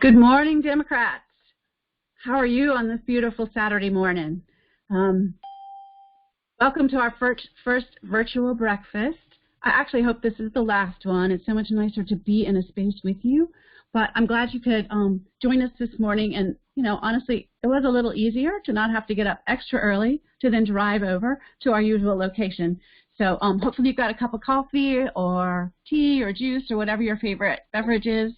Good morning, Democrats. How are you on this beautiful Saturday morning? Welcome to our first virtual breakfast. I actually hope this is the last one. It's so much nicer to be in a space with you, but I'm glad you could join us this morning. And, you know, honestly, it was a little easier to not have to get up extra early to then drive over to our usual location. So hopefully you've got a cup of coffee or tea or juice or whatever your favorite beverage is.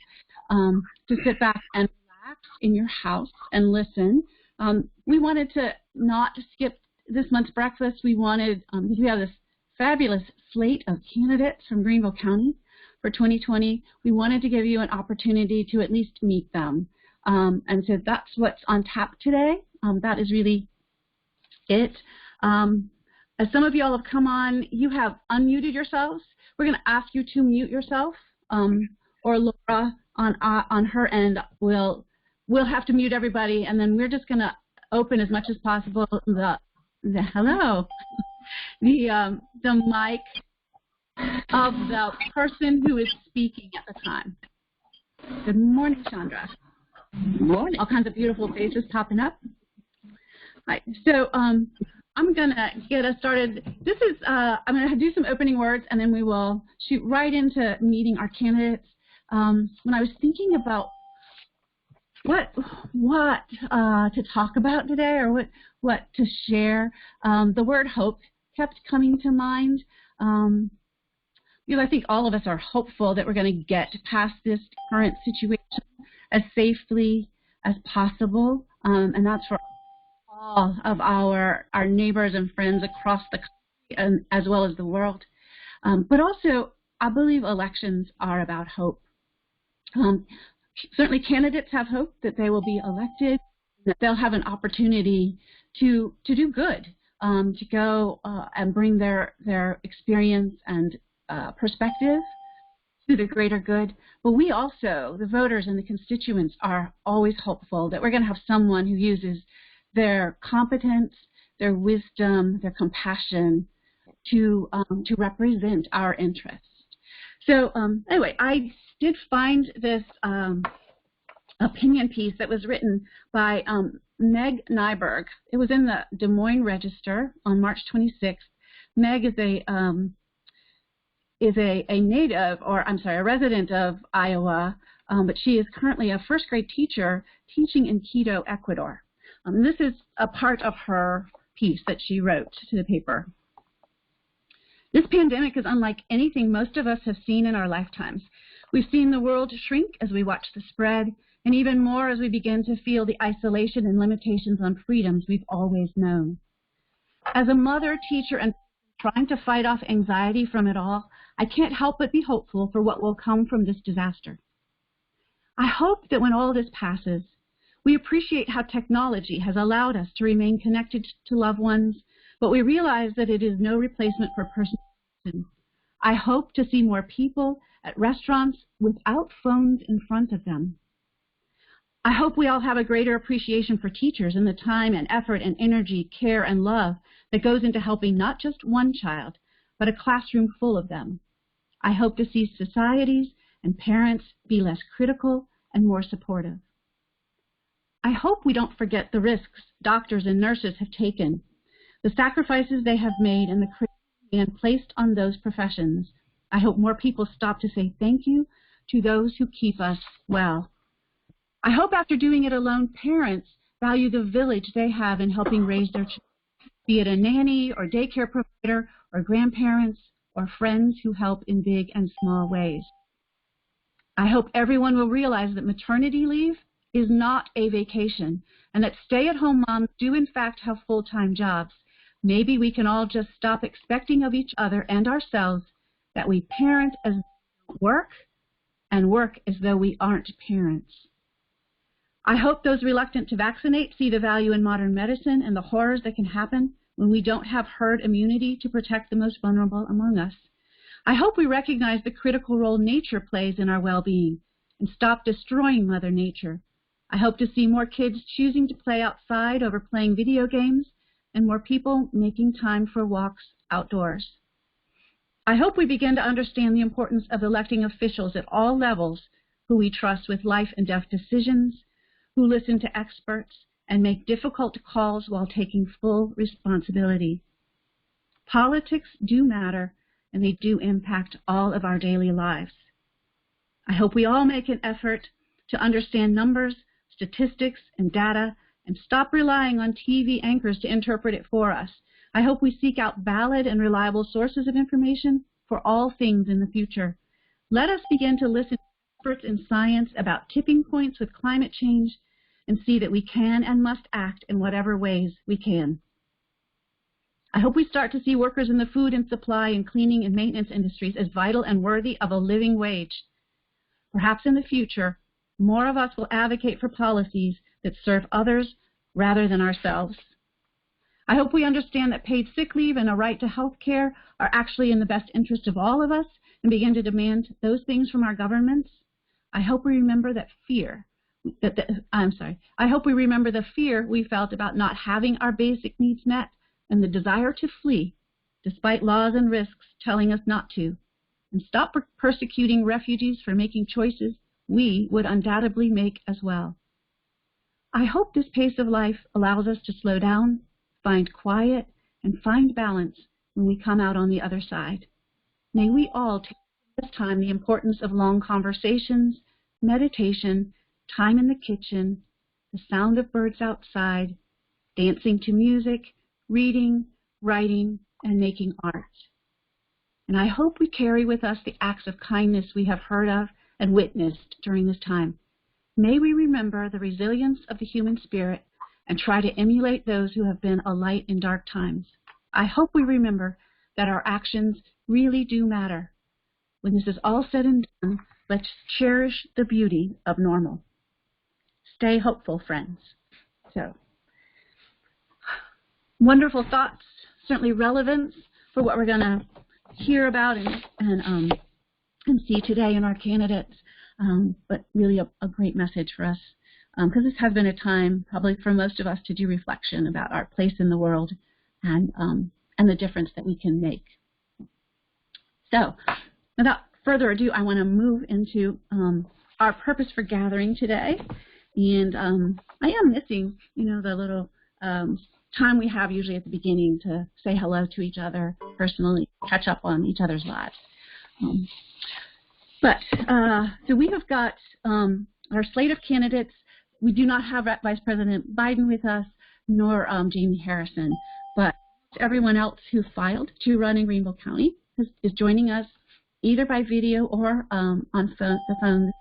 To sit back and relax in your house and listen. We wanted to not skip this month's breakfast. We wanted, because we have this fabulous slate of candidates from Greenville County for 2020. We wanted to give you an opportunity to at least meet them. And so that's what's on tap today. That is really it. As some of you all have come on, you have unmuted yourselves. We're going to ask you to mute yourself, or Laura on her end will have to mute everybody, and then we're just going to open as much as possible the mic of the person who is speaking at the time. Good morning, Chandra. Good morning. All kinds of beautiful faces popping up. Right. So I'm going to get us started. This is I'm going to do some opening words, and then we will shoot right into meeting our candidates. When I was thinking about what to talk about today, or what to share, the word hope kept coming to mind. I think all of us are hopeful that we're going to get past this current situation as safely as possible, and that's for all of our neighbors and friends across the country, and as well as the world. But also, I believe elections are about hope. Certainly candidates have hope that they will be elected, that they'll have an opportunity to do good, to go and bring their experience and perspective to the greater good. But we also, the voters and the constituents, are always hopeful that we're going to have someone who uses their competence, their wisdom, their compassion to represent our interests. So anyway, I did find this opinion piece that was written by Meg Nyberg. It was in the Des Moines Register on March 26th. Meg is a native, or I'm sorry, a resident of Iowa, but she is currently a first grade teacher teaching in Quito, Ecuador. This is a part of her piece that she wrote to the paper. This pandemic is unlike anything most of us have seen in our lifetimes. We've seen the world shrink as we watch the spread, and even more as we begin to feel the isolation and limitations on freedoms we've always known. As a mother, teacher, and trying to fight off anxiety from it all, I can't help but be hopeful for what will come from this disaster. I hope that when all this passes, we appreciate how technology has allowed us to remain connected to loved ones, but we realize that it is no replacement for personal connection. I hope to see more people at restaurants without phones in front of them. I hope we all have a greater appreciation for teachers and the time and effort and energy, care and love that goes into helping not just one child, but a classroom full of them. I hope to see societies and parents be less critical and more supportive. I hope we don't forget the risks doctors and nurses have taken, the sacrifices they have made, and the criticism placed on those professions. I hope more people stop to say thank you to those who keep us well. I hope after doing it alone, parents value the village they have in helping raise their children, be it a nanny or daycare provider or grandparents or friends who help in big and small ways. I hope everyone will realize that maternity leave is not a vacation, and that stay-at-home moms do in fact have full-time jobs. Maybe we can all just stop expecting of each other and ourselves that we parent as though we work and work as though we aren't parents. I hope those reluctant to vaccinate see the value in modern medicine and the horrors that can happen when we don't have herd immunity to protect the most vulnerable among us. I hope we recognize the critical role nature plays in our well-being and stop destroying Mother Nature. I hope to see more kids choosing to play outside over playing video games and more people making time for walks outdoors. I hope we begin to understand the importance of electing officials at all levels who we trust with life and death decisions, who listen to experts and make difficult calls while taking full responsibility. Politics do matter, and they do impact all of our daily lives. I hope we all make an effort to understand numbers, statistics, and data, and stop relying on TV anchors to interpret it for us. I hope we seek out valid and reliable sources of information for all things in the future. Let us begin to listen to experts in science about tipping points with climate change and see that we can and must act in whatever ways we can. I hope we start to see workers in the food and supply and cleaning and maintenance industries as vital and worthy of a living wage. Perhaps in the future, more of us will advocate for policies that serve others rather than ourselves. I hope we understand that paid sick leave and a right to health care are actually in the best interest of all of us and begin to demand those things from our governments. I hope we remember that I hope we remember the fear we felt about not having our basic needs met and the desire to flee, despite laws and risks telling us not to, and stop persecuting refugees for making choices we would undoubtedly make as well. I hope this pace of life allows us to slow down, find quiet, and find balance when we come out on the other side. May we all take this time the importance of long conversations, meditation, time in the kitchen, the sound of birds outside, dancing to music, reading, writing, and making art. And I hope we carry with us the acts of kindness we have heard of and witnessed during this time. May we remember the resilience of the human spirit and try to emulate those who have been a light in dark times. I hope we remember that our actions really do matter. When this is all said and done, let's cherish the beauty of normal. Stay hopeful, friends. So, wonderful thoughts, certainly relevant for what we're going to hear about and see today in our candidates, but really a great message for us, because this has been a time probably for most of us to do reflection about our place in the world and the difference that we can make. So, without further ado, I want to move into our purpose for gathering today. And I am missing, the little time we have usually at the beginning to say hello to each other personally, catch up on each other's lives. So we have got our slate of candidates. We do not have Vice President Biden with us, nor Jamie Harrison, but everyone else who filed to run in Greenville County is joining us either by video or on the phone.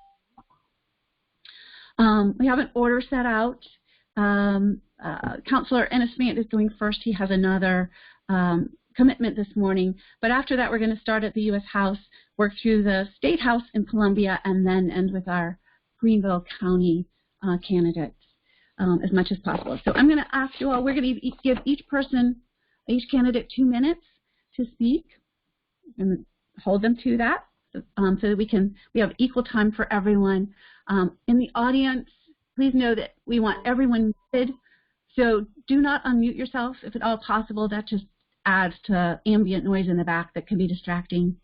We have an order set out. Councilor Ennismant is going first. He has another commitment this morning. But after that, we're going to start at the U.S. House, work through the State House in Columbia, and then end with our Greenville County candidates as much as possible. So I'm going to ask you all, we're going to give each candidate 2 minutes to speak, and hold them to that so that we have equal time for everyone. In the audience, please know that we want everyone muted, so do not unmute yourself if at all possible. That just adds to ambient noise in the back that can be distracting.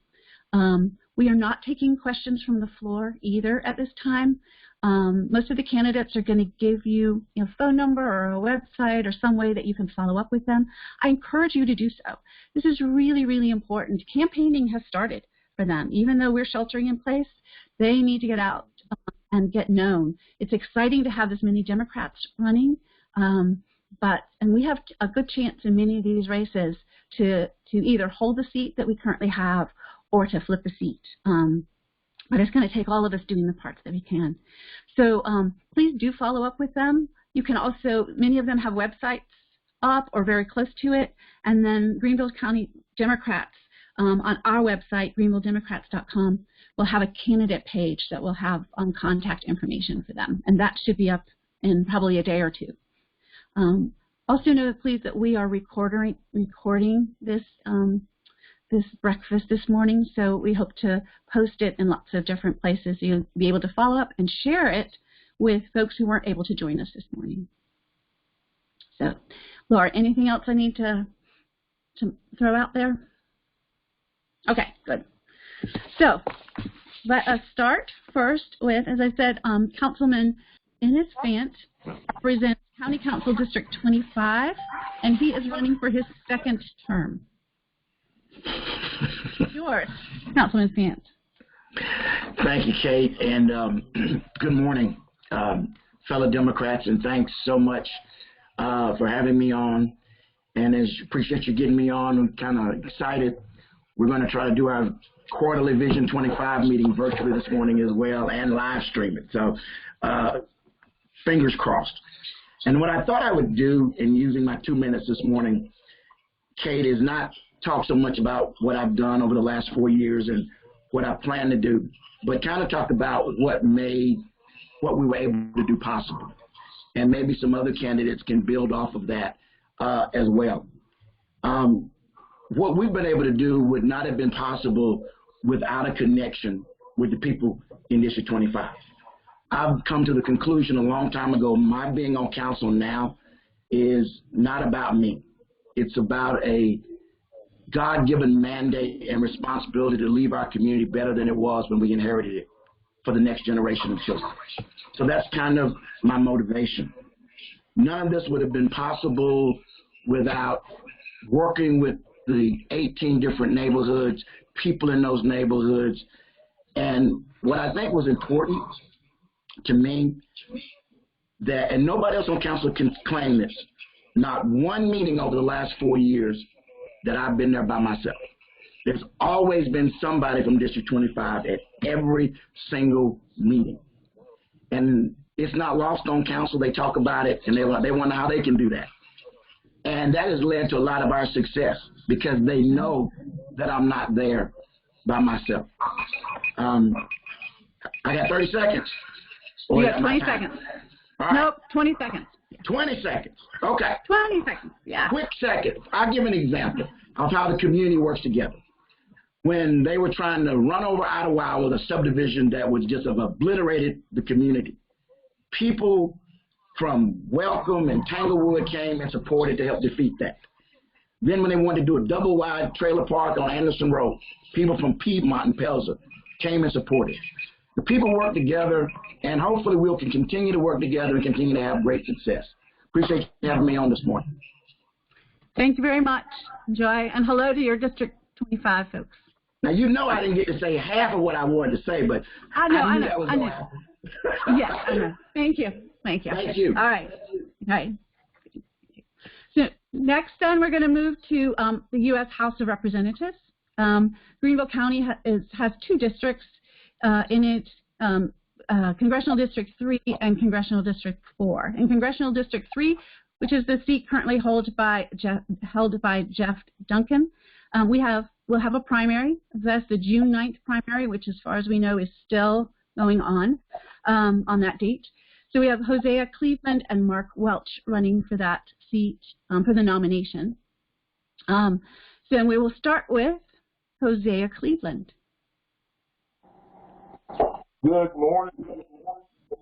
We are not taking questions from the floor either at this time. Most of the candidates are going to give you a phone number or a website or some way that you can follow up with them. I encourage you to do so. This is really, really important. Campaigning has started for them. Even though we're sheltering in place, they need to get out and get known. It's exciting to have this many Democrats running, and we have a good chance in many of these races to either hold the seat that we currently have or to flip a seat. But it's going to take all of us doing the parts that we can. So please do follow up with them. You can also, many of them have websites up or very close to it, and then Greenville County Democrats on our website, greenvilledemocrats.com, will have a candidate page that will have contact information for them, and that should be up in probably a day or two. Also know, please, that we are recording this this breakfast this morning, so we hope to post it in lots of different places so you'll be able to follow up and share it with folks who weren't able to join us this morning. So, Laura, anything else I need to throw out there? Okay, good. So, let us start. first with, as I said, Councilman Ennis Fant represents County Council District 25, and he is running for his second term. Yours, Councilman Fant. Thank you, Kate, and good morning, fellow Democrats, and thanks so much for having me on. And appreciate you getting me on. I'm kind of excited. We're going to try to do our quarterly Vision 25 meeting virtually this morning as well, and live stream it. So fingers crossed. And what I thought I would do in using my 2 minutes this morning, Kate, is not talk so much about what I've done over the last 4 years and what I plan to do, but kind of talk about what we were able to do possible. And maybe some other candidates can build off of that as well. What we've been able to do would not have been possible without a connection with the people in District 25. I've come to the conclusion a long time ago, my being on council now is not about me. It's about a God-given mandate and responsibility to leave our community better than it was when we inherited it for the next generation of children. So that's kind of my motivation. None of this would have been possible without working with the 18 different neighborhoods, people in those neighborhoods. And what I think was important to me, that, and nobody else on council can claim this, not one meeting over the last 4 years that I've been there by myself. There's always been somebody from District 25 at every single meeting. And it's not lost on council. They talk about it, and they wonder how they can do that. And that has led to a lot of our success because they know that I'm not there by myself. I got 30 seconds. You got 20 seconds. Right. Nope, 20 seconds. 20 seconds. Okay. 20 seconds, yeah. Quick second. I'll give an example of how the community works together. When they were trying to run over Idlewild with a subdivision that was just obliterated the community, people from Welcome and Tanglewood came and supported to help defeat that. Then when they wanted to do a double-wide trailer park on Anderson Road, people from Piedmont and Pelzer came and supported. The people work together, and hopefully we can continue to work together and continue to have great success. Appreciate you having me on this morning. Thank you very much, Joy, and hello to your District 25 folks. Now, you know I didn't get to say half of what I wanted to say, but I knew that was going to happen. Yes, I know. Thank you. Thank you. Thank you. All right. All right. So next, then, we're going to move to the U.S. House of Representatives. Greenville County has 2 districts in it, Congressional District 3 and Congressional District 4. In Congressional District 3, which is the seat currently held by Jeff Duncan, we'll have a primary. That's the June 9th primary, which as far as we know is still going on that date. So we have Hosea Cleveland and Mark Welch running for that seat for the nomination. So we will start with Hosea Cleveland. Good morning,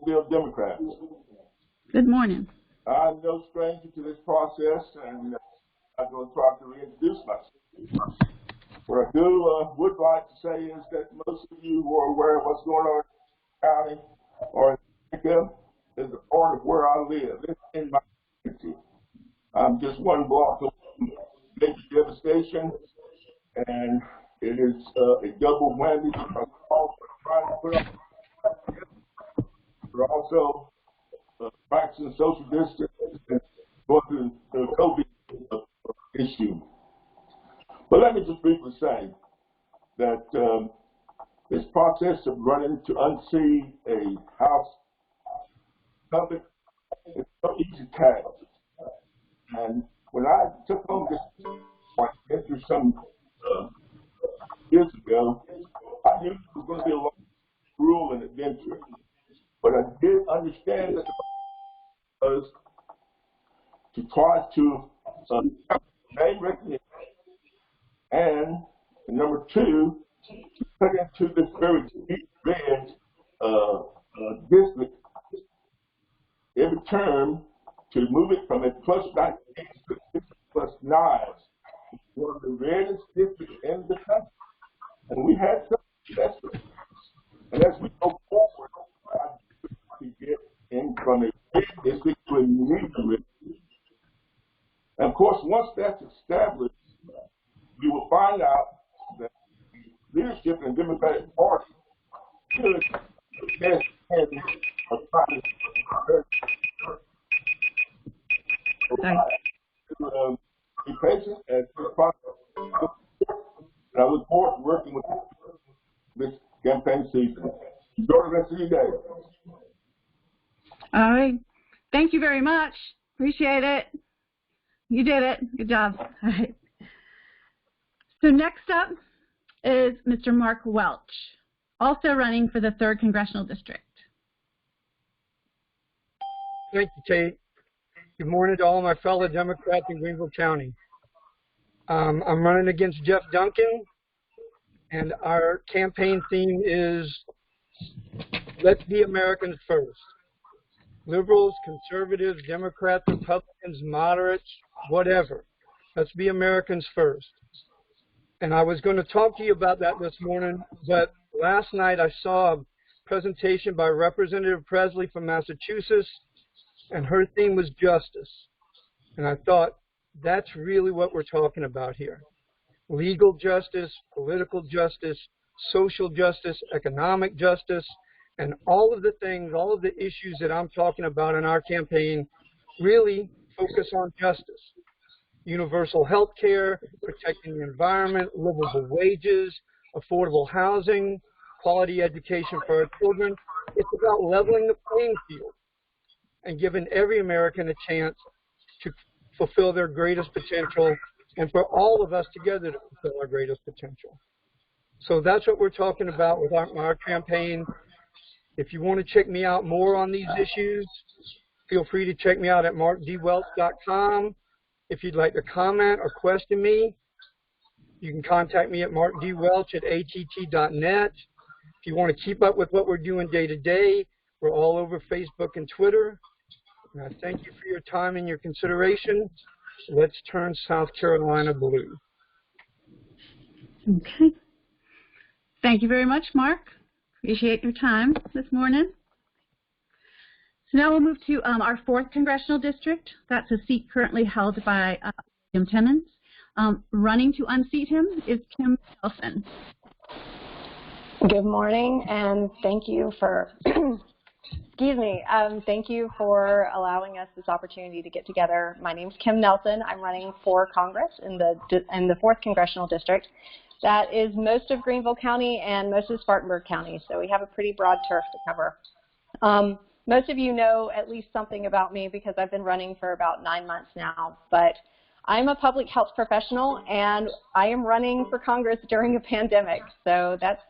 Greenville Democrats. Good morning. I'm no stranger to this process, and I'm going to try to reintroduce myself. What I would like to say is that most of you who are aware of what's going on in the county or in America is a part of where I live. It's in my community. I'm just one block away from major devastation, and it is a double whammy because we're also trying to put up. We're also practicing social distance and going through the COVID issue. But let me just briefly say that this process of running to unseat a House public is no easy task. And when I took on this after some years ago, I knew it was going to be a long, grueling adventure. But I did understand that the was to try to name recognition, and number 2, put into this very deep red district every term to move it from a +9 to +9. One of the reddest districts in the country, and we had some success. And as we go forward, course, once that's established, you will find out that the leadership in the Democratic Party really has a trying to be patient and I look forward to working with this campaign season. Enjoy the rest of your day. All right. Thank you very much. Appreciate it. You did it. Good job. All right. So next up is Mr. Mark Welch, also running for the 3rd Congressional District. Thank you, Tate. Good morning to all my fellow Democrats in Greenville County. I'm running against Jeff Duncan, and our campaign theme is Let's Be Americans First. Liberals, conservatives, Democrats, Republicans, moderates, whatever. Let's be Americans first. And I was going to talk to you about that this morning, but last night I saw a presentation by Representative Presley from Massachusetts, and her theme was justice. And I thought, that's really what we're talking about here. Legal justice, political justice, social justice, economic justice, and all of the things, all of the issues that I'm talking about in our campaign really focus on justice. Universal health care, protecting the environment, livable wages, affordable housing, quality education for our children. It's about leveling the playing field and giving every American a chance to fulfill their greatest potential and for all of us together to fulfill our greatest potential. So that's what we're talking about with our campaign. If you want to check me out more on these issues, feel free to check me out at markdwelch.com. If you'd like to comment or question me, you can contact me at markdwelch@att.net. If you want to keep up with what we're doing day to day, we're all over Facebook and Twitter. And I thank you for your time and your consideration. Let's turn South Carolina blue. Okay. Thank you very much, Mark. Appreciate your time this morning. So now we'll move to our 4th Congressional District. That's a seat currently held by William Timmons. Running to unseat him is Kim Nelson. Good morning, and thank you for, excuse me, thank you for allowing us this opportunity to get together. My name is Kim Nelson. I'm running for Congress in the 4th Congressional District. That is most of Greenville County and most of Spartanburg County, so we have a pretty broad turf to cover. Most of you know at least something about me because I've been running for about 9 months now, but I'm a public health professional and I am running for Congress during a pandemic, so that's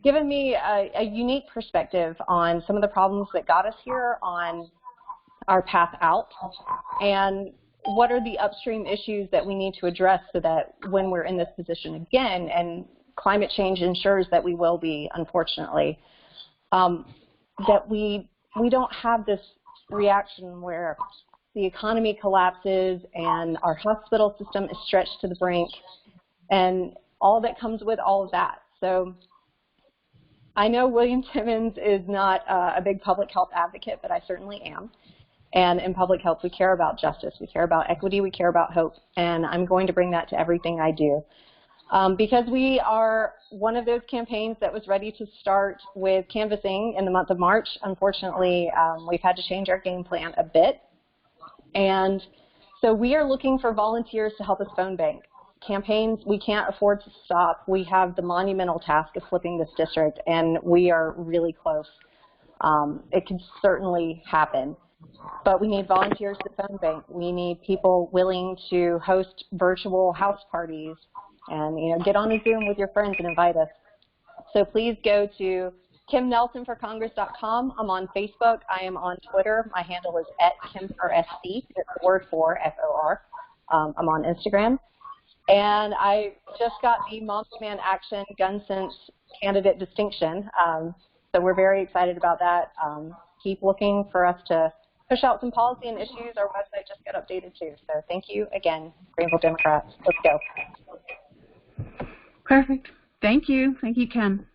given me a unique perspective on some of the problems that got us here, on our path out, and what are the upstream issues that we need to address so that when we're in this position again, and climate change ensures that we will be, unfortunately, that we don't have this reaction where the economy collapses and our hospital system is stretched to the brink and all that comes with all of that. So I know William Timmons is not a big public health advocate, but I certainly am. And in public health, we care about justice, we care about equity, we care about hope, and I'm going to bring that to everything I do. Because we are one of those campaigns that was ready to start with canvassing in the month of March. Unfortunately, we've had to change our game plan a bit. And so we are looking for volunteers to help us phone bank. Campaigns, we can't afford to stop. We have the monumental task of flipping this district, and we are really close. It can certainly happen. But we need volunteers to phone bank. We need people willing to host virtual house parties and get on a Zoom with your friends and invite us. So please go to KimNelsonForCongress.com. I'm on Facebook. I am on Twitter. My handle is @KimForSC. It's the word for FOR. I'm on Instagram. And I just got the Moms Demand Action Gun Sense candidate distinction. So we're very excited about that. Keep looking for us to push out some policy and issues. Our website just got updated too. So thank you again, Greenville Democrats. Let's go. Perfect. Thank you. Thank you, Kim.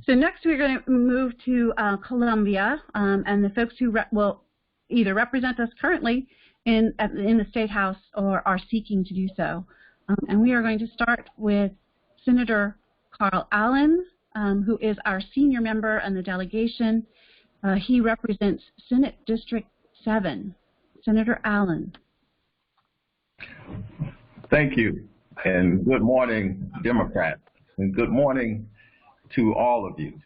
So next we're going to move to Columbia, and the folks who either represent us currently in the State House or are seeking to do so. And we are going to start with Senator Carl Allen, who is our senior member in the delegation. He represents Senate District 7. Senator Allen. Thank you, and good morning, Democrats, and good morning to all of you.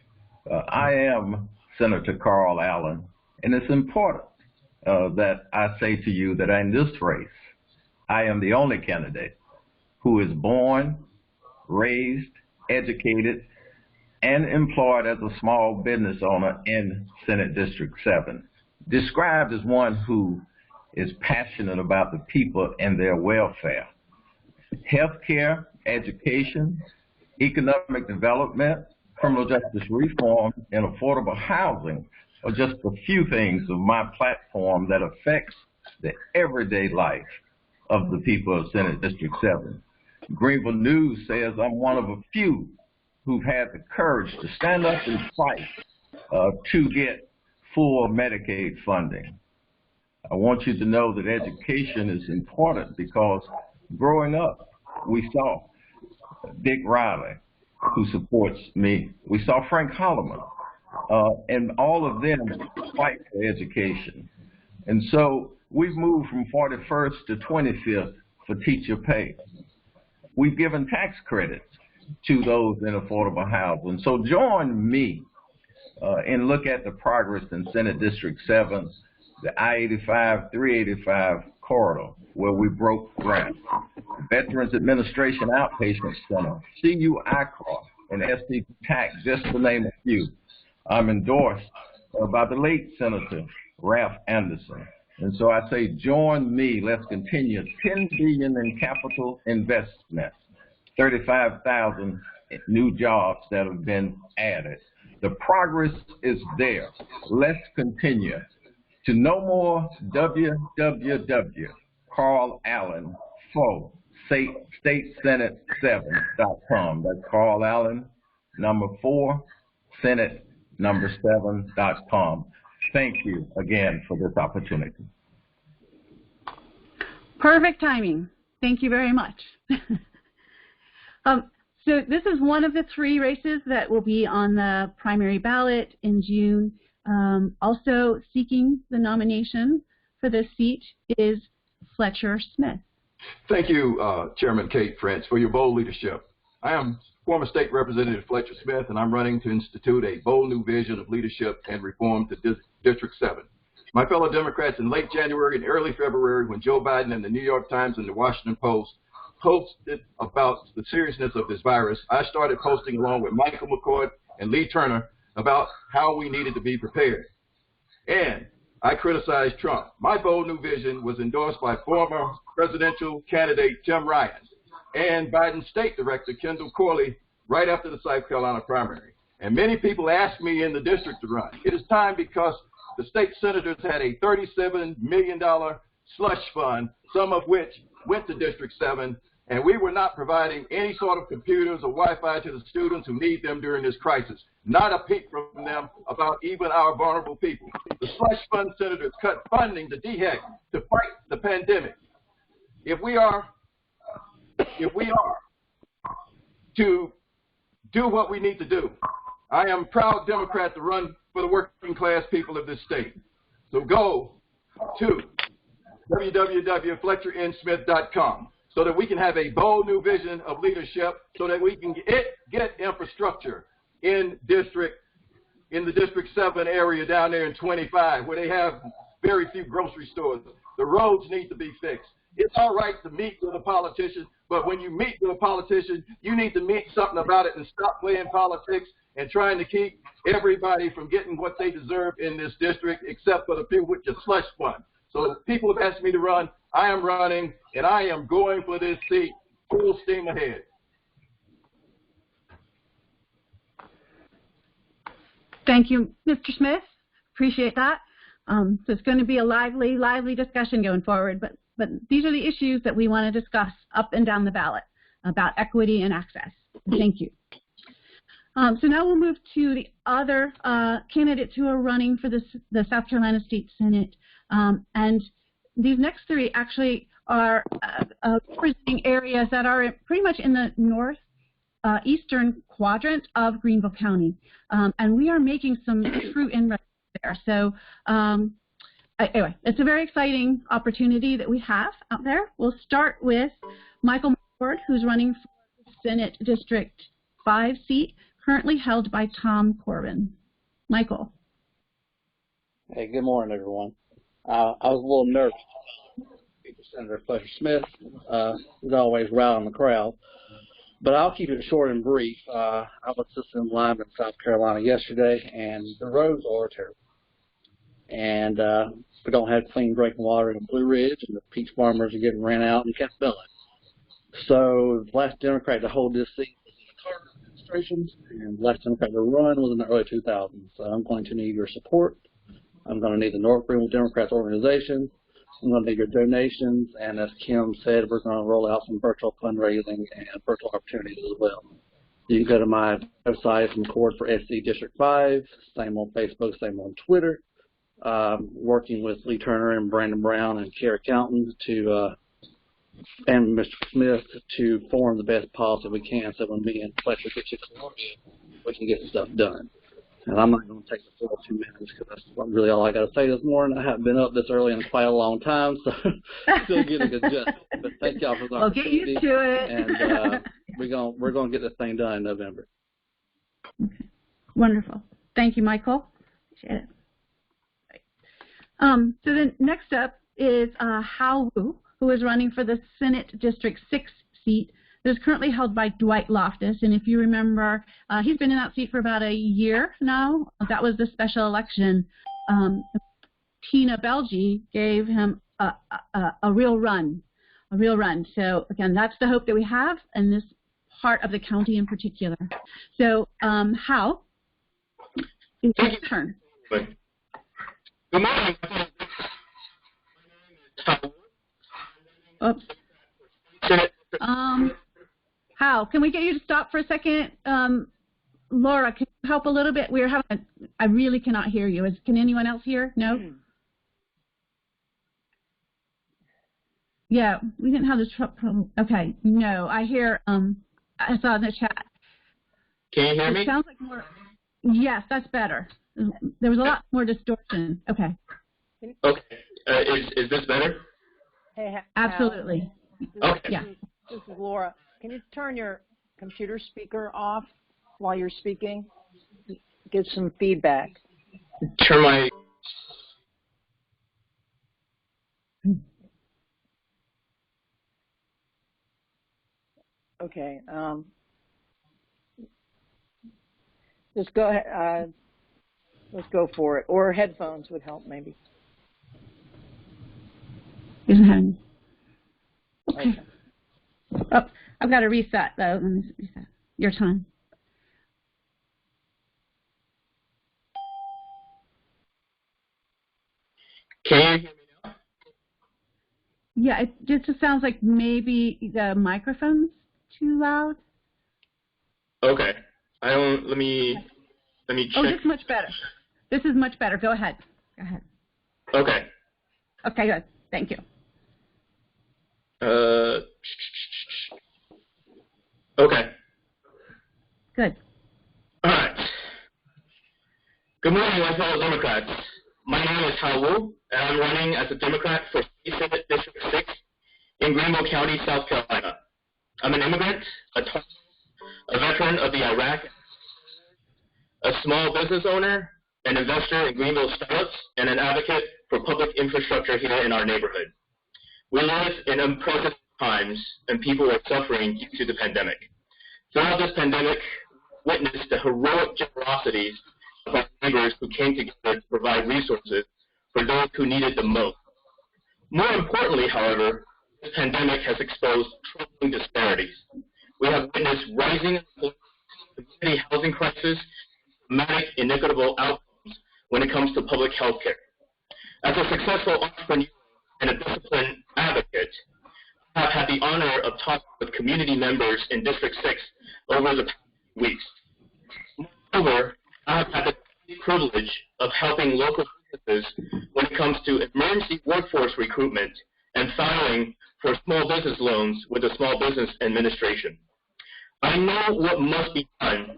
I am Senator Carl Allen, and it's important that I say to you that in this race, I am the only candidate who is born, raised, educated, and employed as a small business owner in Senate District 7, described as one who is passionate about the people and their welfare. Healthcare, education, economic development, criminal justice reform, and affordable housing are just a few things of my platform that affects the everyday life of the people of Senate District 7. Greenville News says I'm one of a few who've had the courage to stand up and fight to get full Medicaid funding. I want you to know that education is important because growing up, we saw Dick Riley, who supports me. We saw Frank Holloman, and all of them fight for education. And so we've moved from 41st to 25th for teacher pay. We've given tax credits to those in affordable housing. So join me and look at the progress in Senate District 7, the I-85, 385 corridor, where we broke ground. Veterans Administration Outpatient Center, CU ICAR, and SD TAC, just to name a few. I'm endorsed by the late Senator Ralph Anderson. And so I say, join me. Let's continue $10 billion in capital investment, 35,000 new jobs that have been added. The progress is there. Let's continue. To know more, www.carlallen for StateSenate7.com. That's Carl Allen, number 4, Senate, number 7.com. Thank you again for this opportunity. Perfect timing. Thank you very much. So this is one of the 3 races that will be on the primary ballot in June. Also seeking the nomination for this seat is Fletcher Smith. Thank you, Chairman Kate French, for your bold leadership. I am former State Representative Fletcher Smith, and I'm running to institute a bold new vision of leadership and reform to District 7. My fellow Democrats, in late January and early February, when Joe Biden and the New York Times and the Washington Post posted about the seriousness of this virus, I started posting along with Michael McCord and Lee Turner about how we needed to be prepared. And I criticized Trump. My bold new vision was endorsed by former presidential candidate Tim Ryan and Biden's state director Kendall Corley right after the South Carolina primary. And many people asked me in the district to run. It is time because the state senators had a $37 million slush fund, some of which went to District 7, and we were not providing any sort of computers or Wi-Fi to the students who need them during this crisis. Not a peep from them about even our vulnerable people. The slush fund senators cut funding to DHEC to fight the pandemic. If we are to do what we need to do, I am a proud Democrat to run for the working class people of this state. So go to www.FletcherNSmith.com so that we can have a bold new vision of leadership, so that we can get infrastructure in the District 7 area down there in 25, where they have very few grocery stores. The roads need to be fixed. It's all right to meet with a politician, but when you meet with a politician, you need to meet something about it and stop playing politics and trying to keep everybody from getting what they deserve in this district, except for the people with your slush fund. So people have asked me to run. I am running, and I am going for this seat full steam ahead. Thank you, Mr. Smith. Appreciate that. So it's going to be a lively discussion going forward, but these are the issues that we want to discuss up and down the ballot about equity and access. Thank you. So now we'll move to the other candidates who are running for the South Carolina State Senate. And these next three actually are representing areas that are pretty much in the northeastern quadrant of Greenville County. And we are making some true inroads there. So anyway, it's a very exciting opportunity that we have out there. We'll start with Michael Ford, who's running for the Senate District 5 seat, currently held by Tom Corbin. Michael. Hey, good morning, everyone. I was a little nervous. Senator Fletcher Smith is always rallying the crowd, but I'll keep it short and brief. I was just in Lyman, South Carolina yesterday, and the roads are terrible. And we don't have clean drinking water in Blue Ridge, and the peach farmers are getting ran out in Campbell. So the last Democrat to hold this seat was in the Carter administration, and the last Democrat to run was in the early 2000s. So I'm going to need your support. I'm going to need the North Greenville Democrats organization. I'm going to need your donations, and as Kim said, we're going to roll out some virtual fundraising and virtual opportunities as well. You can go to my website and record for SC District 5, same on Facebook, same on Twitter, working with Lee Turner and Brandon Brown and Kara Counton and Mr. Smith to form the best policy we can, so when me and Fletcher get you close, we can get stuff done. And I'm not going to take the full 2 minutes because that's really all I got to say this morning. I haven't been up this early in quite a long time, so still getting adjusted. But thank y'all for the opportunity. Get used to it. And we're going to get this thing done in November. Okay. Wonderful. Thank you, Michael. Appreciate it. So then next up is Hao Wu, who is running for the Senate District 6 seat. It is currently held by Dwight Loftus, and if you remember, he's been in that seat for about a year now. That was the special election. Tina Belgi gave him a real run, So again, that's the hope that we have in this part of the county in particular. So Hal, it's your turn. Good morning. Oops. Hal, can we get you to stop for a second? Laura, can you help a little bit? We're having I really cannot hear you. Can anyone else hear? No? Yeah, we didn't have this problem. Okay, no, I hear, I saw in the chat. Can you hear me? It sounds like more, yes, that's better. There was a lot more distortion. Okay. Okay, is this better? Hey, absolutely. Okay. Yeah. This is Laura. Can you turn your computer speaker off while you're speaking? Get some feedback. Turn my... Okay. Just go ahead. Let's go for it. Or headphones would help, maybe. Okay. Oh, I've got to reset, though. Let me reset. Your time. Can you hear me now? Yeah, it just sounds like maybe the microphone's too loud. Okay. Let me check. Oh, this is much better. This is much better. Go ahead. Go ahead. Okay. Okay, good. Thank you. Okay. Good. All right. Good morning, my fellow Democrats. My name is Hao Wu, and I'm running as a Democrat for Senate District 6 in Greenville County, South Carolina. I'm an immigrant, a veteran of the Iraq, a small business owner, an investor in Greenville startups, and an advocate for public infrastructure here in our neighborhood. We live in unprecedented times, and people are suffering due to the pandemic. Throughout this pandemic, we witnessed the heroic generosities of our neighbors who came together to provide resources for those who needed them most. More importantly, however, this pandemic has exposed troubling disparities. We have witnessed rising community housing crisis, and dramatic inequitable outcomes when it comes to public health care. As a successful entrepreneur and a disciplined advocate, I have had the honor of talking with community members in District 6 over the past weeks. Moreover, I have had the privilege of helping local businesses when it comes to emergency workforce recruitment and filing for small business loans with the Small Business Administration. I know what must be done,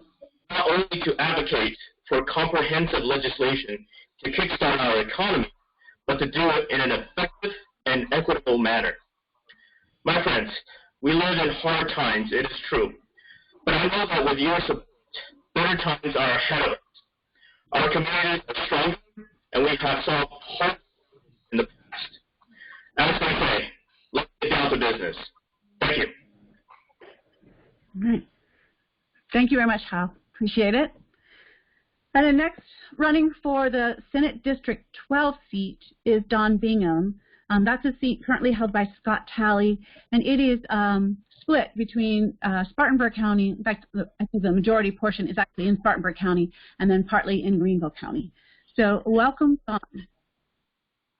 not only to advocate for comprehensive legislation to kickstart our economy, but to do it in an effective and equitable manner. My friends, we live in hard times, it is true, but I know that with your support, better times are ahead of us. Our communities are stronger, and we have solved hard in the past. As I say, let's get down to business. Thank you. All right. Thank you very much, Hal. Appreciate it. And the next running for the Senate District 12 seat is Don Bingham. That's a seat currently held by Scott Talley, and it is split between Spartanburg County. In fact, I think the majority portion is actually in Spartanburg County and then partly in Greenville County. So welcome, Don.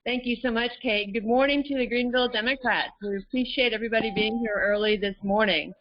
Thank you so much, Kate. Good morning to the Greenville Democrats. We appreciate everybody being here early this morning.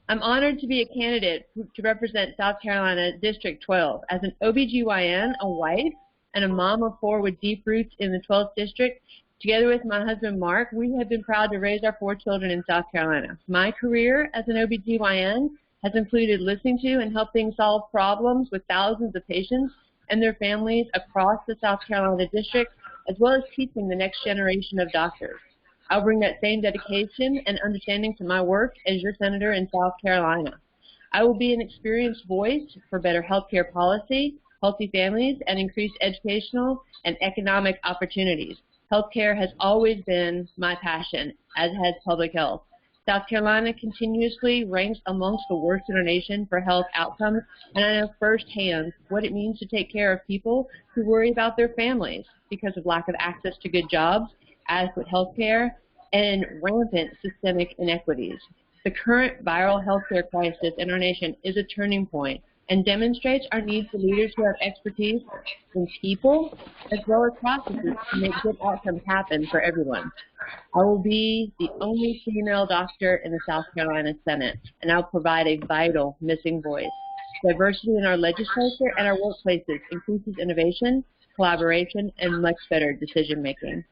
I'm honored to be a candidate to represent South Carolina District 12. As an OBGYN, a wife, and a mom of 4 with deep roots in the 12th District, together with my husband Mark, we have been proud to raise our 4 children in South Carolina. My career as an OBGYN has included listening to and helping solve problems with thousands of patients and their families across the South Carolina District, as well as teaching the next generation of doctors. I'll bring that same dedication and understanding to my work as your senator in South Carolina. I will be an experienced voice for better healthcare policy, healthy families, and increased educational and economic opportunities. Healthcare has always been my passion, as has public health. South Carolina continuously ranks amongst the worst in our nation for health outcomes, and I know firsthand what it means to take care of people who worry about their families because of lack of access to good jobs, adequate health care, and rampant systemic inequities. The current viral healthcare crisis in our nation is a turning point and demonstrates our need for leaders who have expertise in people as well as processes to make good outcomes happen for everyone. I will be the only female doctor in the South Carolina Senate, and I'll provide a vital missing voice. Diversity in our legislature and our workplaces increases innovation, collaboration, and much better decision making.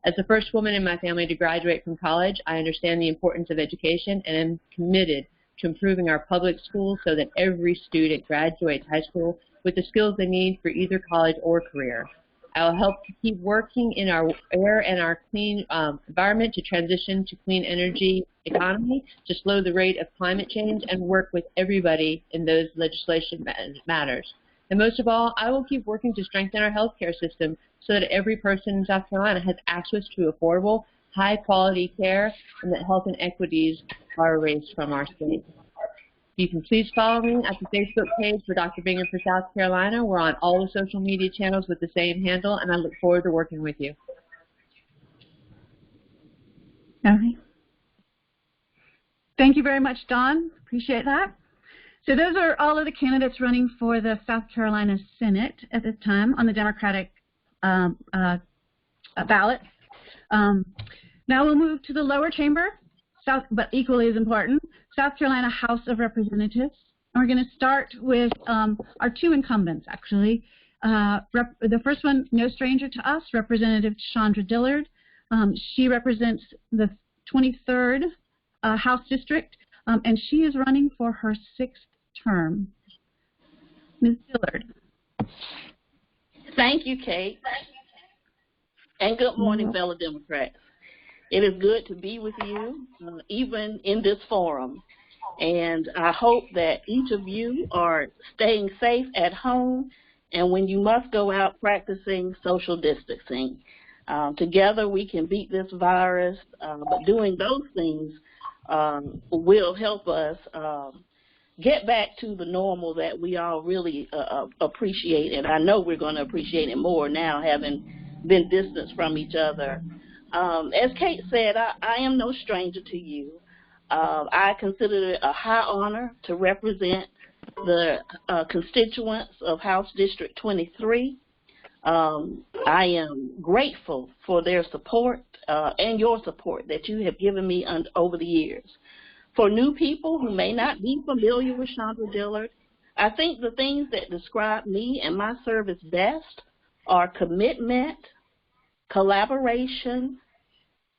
As the first woman in my family to graduate from college, I understand the importance of education and am committed to improving our public schools so that every student graduates high school with the skills they need for either college or career. I will help to keep working in our air and our clean environment to transition to clean energy economy, to slow the rate of climate change, and work with everybody in those legislation matters. And most of all, I will keep working to strengthen our healthcare system so that every person in South Carolina has access to affordable, high-quality care, and that health inequities are erased from our state. You can please follow me at the Facebook page for Dr. Bingham for South Carolina. We're on all the social media channels with the same handle, and I look forward to working with you. Okay. Thank you very much, Dawn. Appreciate that. So those are all of the candidates running for the South Carolina Senate at this time on the Democratic ballot. Now we'll move to the lower chamber, but equally as important, South Carolina House of Representatives. And we're going to start with our 2 incumbents, actually. The first one, no stranger to us, Representative Chandra Dillard. She represents the 23rd House District, and she is running for her 6th term. Ms. Dillard. Thank you, Kate. And good morning, fellow Democrats. It is good to be with you, even in this forum. And I hope that each of you are staying safe at home, and when you must go out, practicing social distancing. Together we can beat this virus, but doing those things will help us get back to the normal that we all really appreciate, and I know we're going to appreciate it more now, having been distanced from each other. As Kate said, I am no stranger to you. I consider it a high honor to represent the constituents of House District 23. I am grateful for their support and your support that you have given me over the years. For new people who may not be familiar with Chandra Dillard, I think the things that describe me and my service best are commitment, collaboration,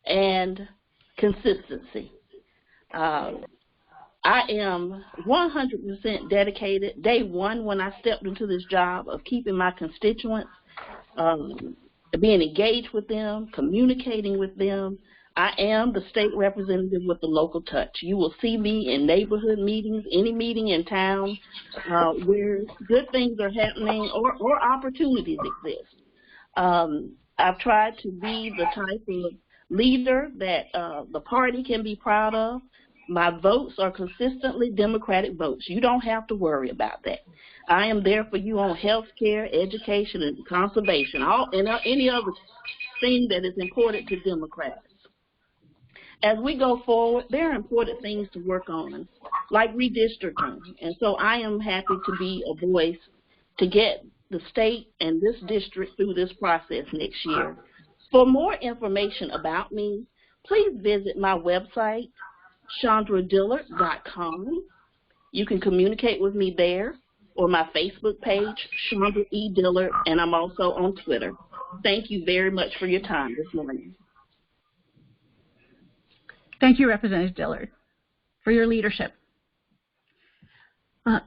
and consistency. I am 100% dedicated, day one when I stepped into this job, of keeping my constituents, being engaged with them, communicating with them. I am the state representative with the local touch. You will see me in neighborhood meetings, any meeting in town where good things are happening or opportunities exist. I've tried to be the type of leader that the party can be proud of. My votes are consistently Democratic votes. You don't have to worry about that. I am there for you on health care, education, and conservation, and any other thing that is important to Democrats. As we go forward, there are important things to work on, like redistricting. And so I am happy to be a voice to get the state and this district through this process next year. For more information about me, please visit my website, ChandraDillard.com. You can communicate with me there, or my Facebook page, Chandra E. Dillard, and I'm also on Twitter. Thank you very much for your time this morning. Thank you, Representative Dillard, for your leadership.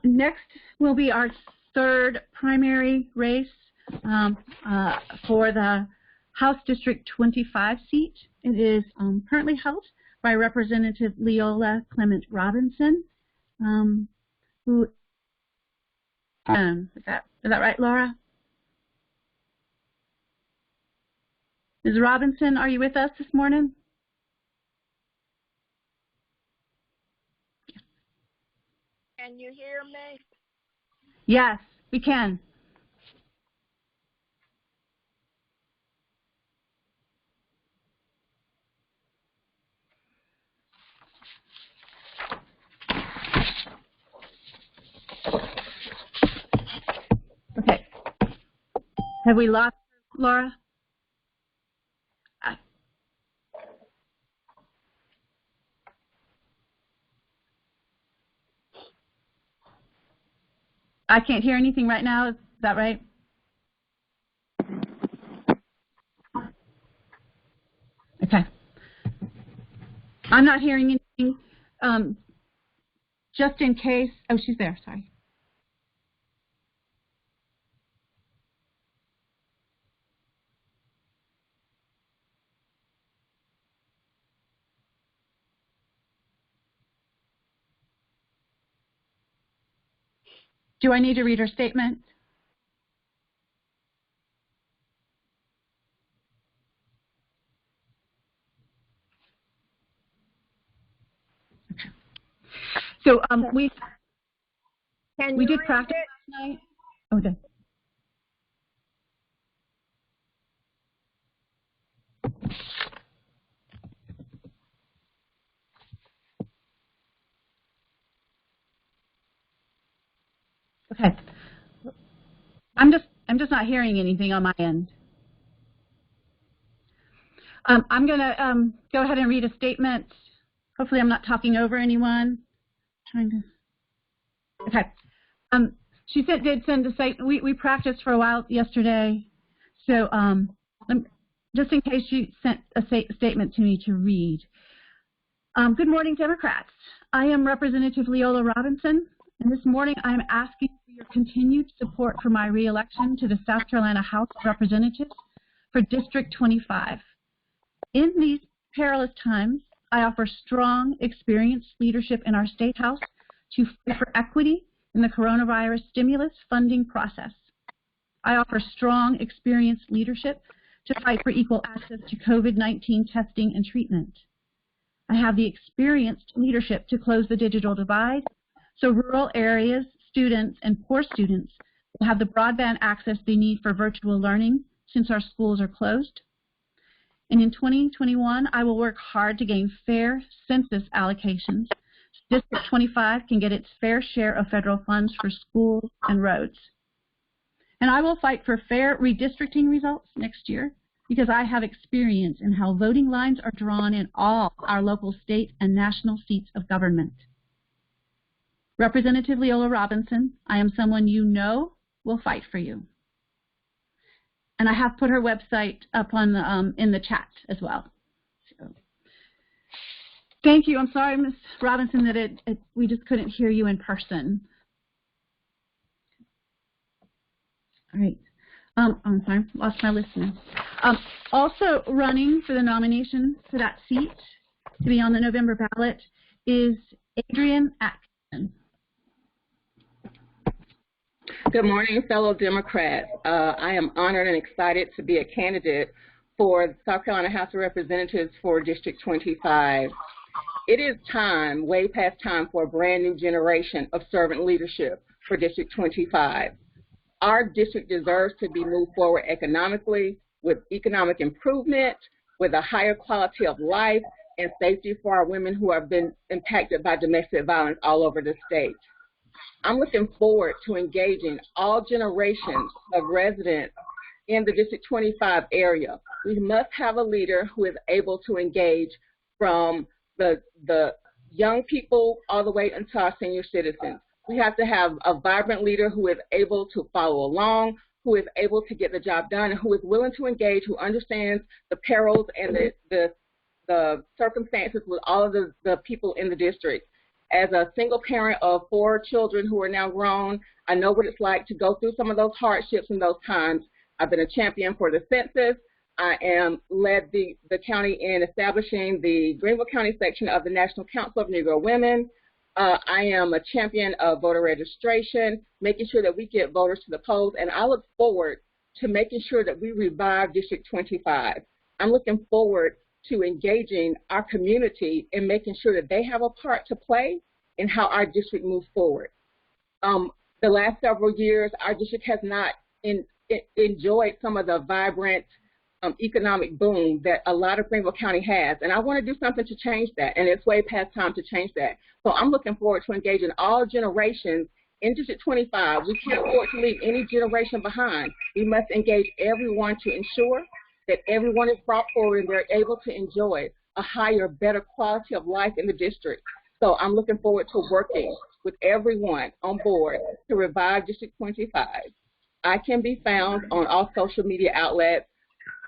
Next will be our third primary race for the House District 25 seat. It is currently held by Representative Leola Clement Robinson, who is that right, Laura? Ms. Robinson, are you with us this morning? Can you hear me? Yes, we can. Okay. Have we lost Laura? I can't hear anything right now. Is that right? Okay. I'm not hearing anything. Just in case. Oh, she's there. Sorry. Do I need to read her statement? Okay. So we did practice last night. Okay. Okay. I'm just not hearing anything on my end. I'm going to go ahead and read a statement. Hopefully I'm not talking over anyone. Okay. She did send a statement. We practiced for a while yesterday. So just in case she sent a statement to me to read. Good morning, Democrats. I am Representative Leola Robinson, and this morning I am asking for your continued support for my reelection to the South Carolina House of Representatives for District 25. In these perilous times, I offer strong, experienced leadership in our State House to fight for equity in the coronavirus stimulus funding process. I offer strong, experienced leadership to fight for equal access to COVID-19 testing and treatment. I have the experienced leadership to close the digital divide so rural areas, students, and poor students will have the broadband access they need for virtual learning since our schools are closed. And in 2021, I will work hard to gain fair census allocations so District 25 can get its fair share of federal funds for schools and roads. And I will fight for fair redistricting results next year because I have experience in how voting lines are drawn in all our local, state, and national seats of government. Representative Leola Robinson, I am someone you know will fight for you. And I have put her website up on the, in the chat as well. So, thank you. I'm sorry, Ms. Robinson, that we just couldn't hear you in person. All right. I'm sorry, lost my list now. Also running for the nomination for that seat to be on the November ballot is Adrian Atkinson. Good morning, fellow Democrats. I am honored and excited to be a candidate for the South Carolina House of Representatives for District 25. It is time, way past time, for a brand new generation of servant leadership for District 25. Our district deserves to be moved forward economically, with economic improvement, with a higher quality of life, and safety for our women who have been impacted by domestic violence all over the state. I'm looking forward to engaging all generations of residents in the District 25 area. We must have a leader who is able to engage from the young people all the way into our senior citizens. We have to have a vibrant leader who is able to follow along, who is able to get the job done, and who is willing to engage, who understands the perils and the circumstances with all of the people in the district. As a single parent of 4 children who are now grown, I know what it's like to go through some of those hardships in those times. I've been a champion for the census. I led the county in establishing the Greenville County section of the National Council of Negro Women. I am a champion of voter registration, making sure that we get voters to the polls, and I look forward to making sure that we revive District 25. I'm looking forward to engaging our community and making sure that they have a part to play in how our district moves forward. The last several years, our district has not enjoyed some of the vibrant economic boom that a lot of Greenville County has, and I want to do something to change that, and it's way past time to change that. So I'm looking forward to engaging all generations in District 25. We can't afford to leave any generation behind. We must engage everyone to ensure that everyone is brought forward and they're able to enjoy a higher, better quality of life in the district. So I'm looking forward to working with everyone on board to revive District 25. I can be found on all social media outlets,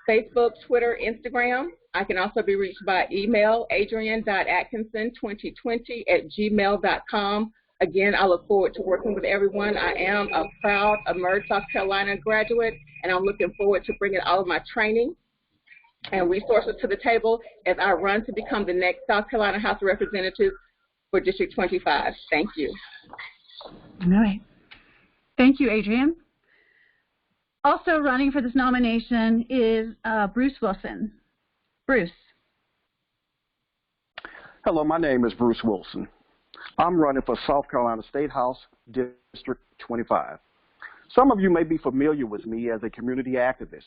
Facebook, Twitter, Instagram. I can also be reached by email, adrian.atkinson2020@gmail.com. Again, I look forward to working with everyone. I am a proud Emerge South Carolina graduate, and I'm looking forward to bringing all of my training and resources to the table as I run to become the next South Carolina House of Representatives for District 25. Thank you. All right. Thank you, Adrian. Also running for this nomination is Bruce Wilson. Bruce. Hello, my name is Bruce Wilson. I'm running for South Carolina State House, District 25. Some of you may be familiar with me as a community activist.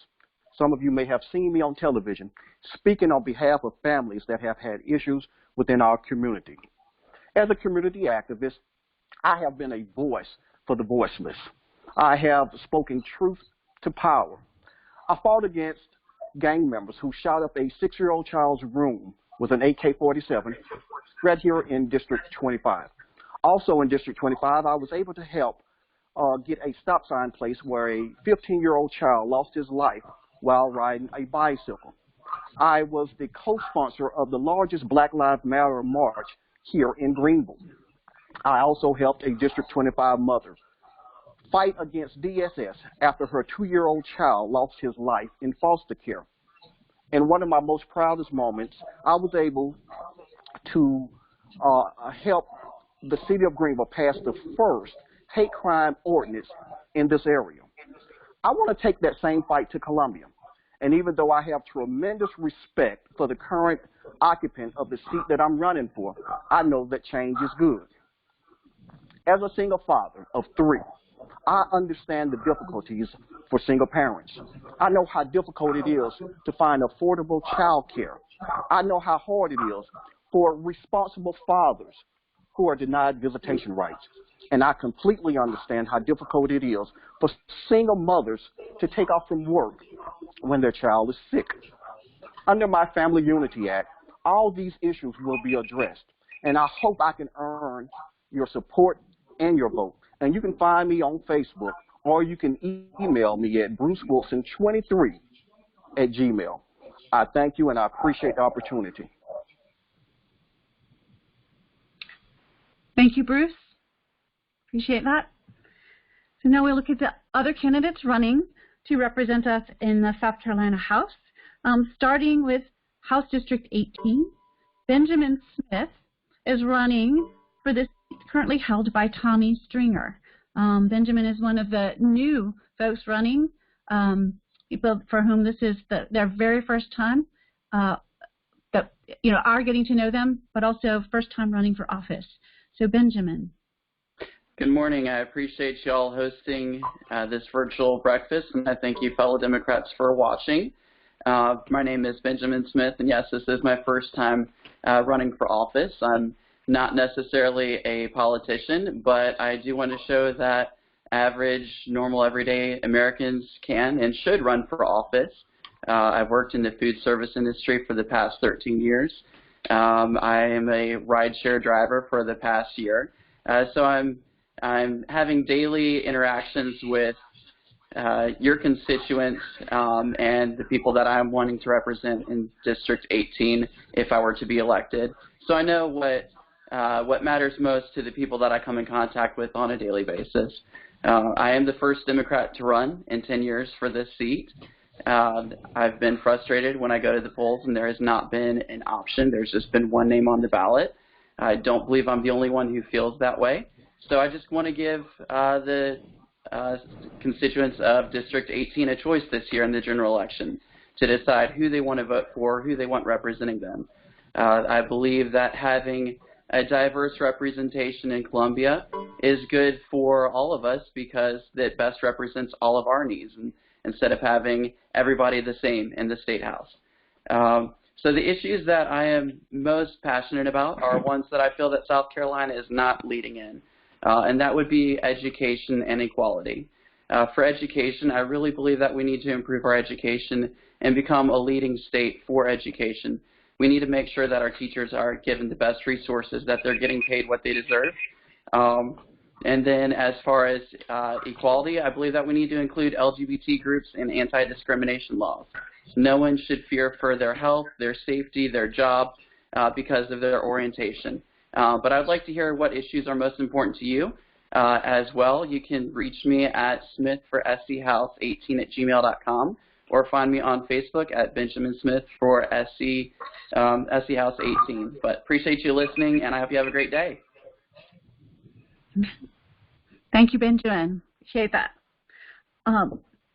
Some of you may have seen me on television speaking on behalf of families that have had issues within our community. As a community activist, I have been a voice for the voiceless. I have spoken truth to power. I fought against gang members who shot up a 6-year-old child's room with an AK-47 right here in District 25. Also in District 25, I was able to help get a stop sign placed where a 15-year-old child lost his life while riding a bicycle. I was the co-sponsor of the largest Black Lives Matter march here in Greenville. I also helped a District 25 mother fight against DSS after her 2-year-old child lost his life in foster care. In one of my most proudest moments, I was able to help the city of Greenville pass the first hate crime ordinance in this area. I want to take that same fight to Columbia. And even though I have tremendous respect for the current occupant of the seat that I'm running for, I know that change is good. As a single father of 3, I understand the difficulties for single parents. I know how difficult it is to find affordable child care. I know how hard it is for responsible fathers who are denied visitation rights. And I completely understand how difficult it is for single mothers to take off from work when their child is sick. Under my Family Unity Act, all these issues will be addressed. And I hope I can earn your support and your vote. And you can find me on Facebook, or you can email me at brucewilson23@gmail. I thank you, and I appreciate the opportunity. Thank you, Bruce. Appreciate that. So now we'll look at the other candidates running to represent us in the South Carolina House, starting with House District 18. Benjamin Smith is running for this seat currently held by Tommy Stringer. Benjamin is one of the new folks running, people for whom this is their very first time, that are getting to know them, but also first time running for office. So Benjamin. Good morning. I appreciate you all hosting this virtual breakfast, and I thank you fellow Democrats for watching. My name is Benjamin Smith, and yes, this is my first time running for office. I'm not necessarily a politician, but I do want to show that average, normal, everyday Americans can and should run for office. I've worked in the food service industry for the past 13 years. I am a rideshare driver for the past year. So I'm having daily interactions with your constituents and the people that I'm wanting to represent in District 18 if I were to be elected. So I know what matters most to the people that I come in contact with on a daily basis. I am the first Democrat to run in 10 years for this seat. I've been frustrated when I go to the polls and there has not been an option. There's just been one name on the ballot. I don't believe I'm the only one who feels that way. So I just want to give the constituents of District 18 a choice this year in the general election to decide who they want to vote for, who they want representing them. I believe that having a diverse representation in Columbia is good for all of us because it best represents all of our needs instead of having everybody the same in the State House. So the issues that I am most passionate about are ones that I feel that South Carolina is not leading in, and that would be education and equality. For education, I really believe that we need to improve our education and become a leading state for education. We need to make sure that our teachers are given the best resources, that they're getting paid what they deserve. And then as far as equality, I believe that we need to include LGBT groups in anti-discrimination laws. No one should fear for their health, their safety, their job because of their orientation. But I'd like to hear what issues are most important to you as well. You can reach me at smithforschouse18@gmail.com or find me on Facebook at Benjamin Smith for SC House 18. But appreciate you listening, and I hope you have a great day. Thank you, Benjamin. Appreciate that.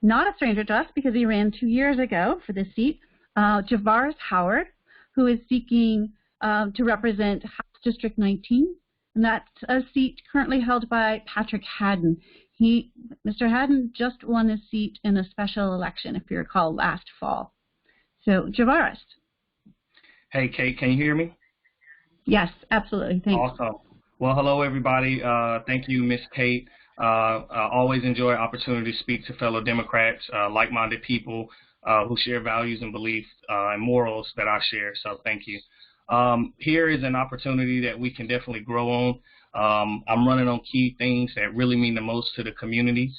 Not a stranger to us because he ran 2 years ago for this seat, Javaris Howard, who is seeking to represent House District 19, and that's a seat currently held by Patrick Haddon. Mr. Haddon just won a seat in a special election, if you recall, last fall. So, Javaris. Hey, Kate, can you hear me? Yes, absolutely. Thanks. Awesome. Well, hello, everybody. Thank you, Ms. Kate. I always enjoy the opportunity to speak to fellow Democrats, like-minded people who share values and beliefs and morals that I share, so thank you. Here is an opportunity that we can definitely grow on. I'm running on key things that really mean the most to the community.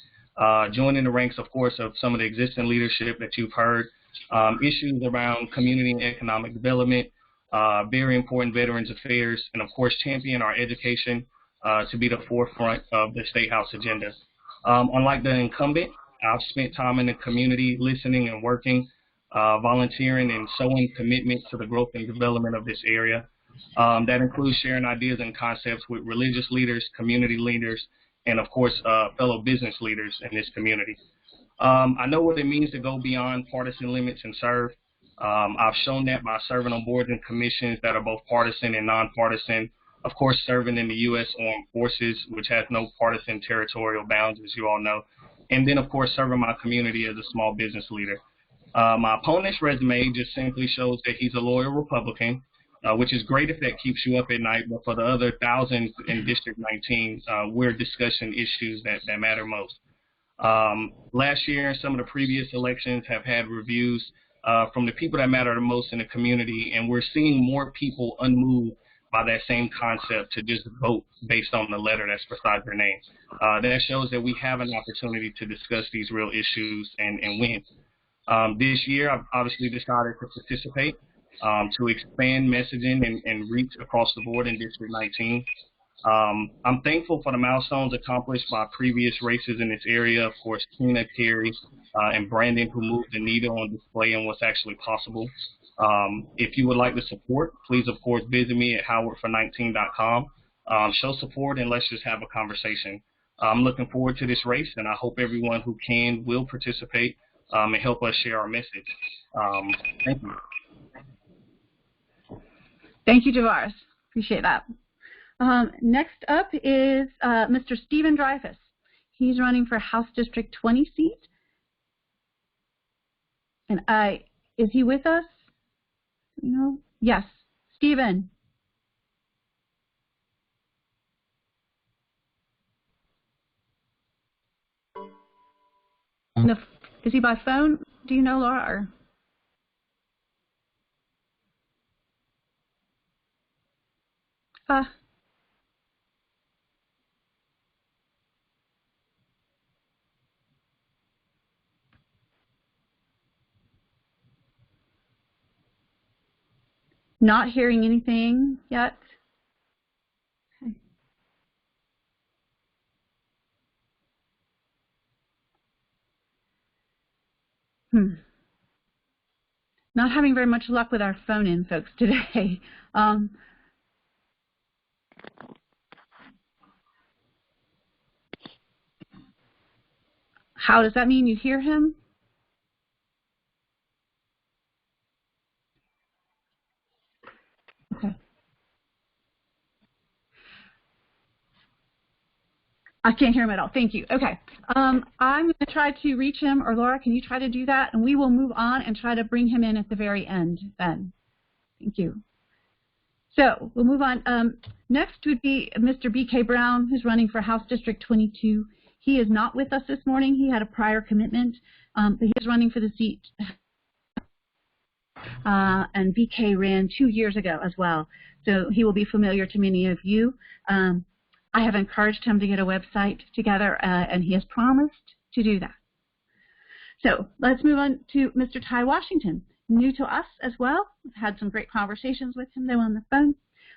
Joining the ranks, of course, of some of the existing leadership that you've heard. Issues around community and economic development, very important veterans affairs, and of course champion our education to be the forefront of the State House agenda. Unlike the incumbent, I've spent time in the community listening and working, volunteering and showing commitment to the growth and development of this area. That includes sharing ideas and concepts with religious leaders, community leaders, and of course fellow business leaders in this community. I know what it means to go beyond partisan limits and serve. I've shown that by serving on boards and commissions that are both partisan and nonpartisan. Of course, serving in the U.S. Armed Forces, which has no partisan territorial bounds, as you all know. And then, of course, serving my community as a small business leader. My opponent's resume just simply shows that he's a loyal Republican, which is great if that keeps you up at night. But for the other thousands in District 19, we're discussing issues that matter most. Last year and some of the previous elections have had reviews from the people that matter the most in the community, and we're seeing more people unmoved by that same concept to just vote based on the letter that's beside their name. That shows that we have an opportunity to discuss these real issues and win. This year, I've obviously decided to participate to expand messaging and reach across the board in District 19. I'm thankful for the milestones accomplished by previous races in this area. Of course, Tina, Terry, and Brandon, who moved the needle on display and what's actually possible. If you would like to support, please, of course, visit me at howardfor19.com. Show support and let's just have a conversation. I'm looking forward to this race, and I hope everyone who can will participate and help us share our message. Thank you. Thank you, Javaris. Appreciate that. Next up is Mr. Stephen Dreyfus. He's running for House District 20 seat. And is he with us? No? Yes. Stephen. No, is he by phone? Do you know, Laura? Or? Not hearing anything yet. Okay. Not having very much luck with our phone-in folks today. How does that mean you hear him? Okay. I can't hear him at all. Thank you. Okay. I'm going to try to reach him, or Laura, can you try to do that? And we will move on and try to bring him in at the very end then. Thank you. So we'll move on. Next would be Mr. BK Brown, who's running for House District 22. He is not with us this morning. He had a prior commitment, but he is running for the seat. And BK ran 2 years ago as well, so he will be familiar to many of you. I have encouraged him to get a website together, and he has promised to do that. So let's move on to Mr. Ty Washington, new to us as well. We've had some great conversations with him, though, on the phone,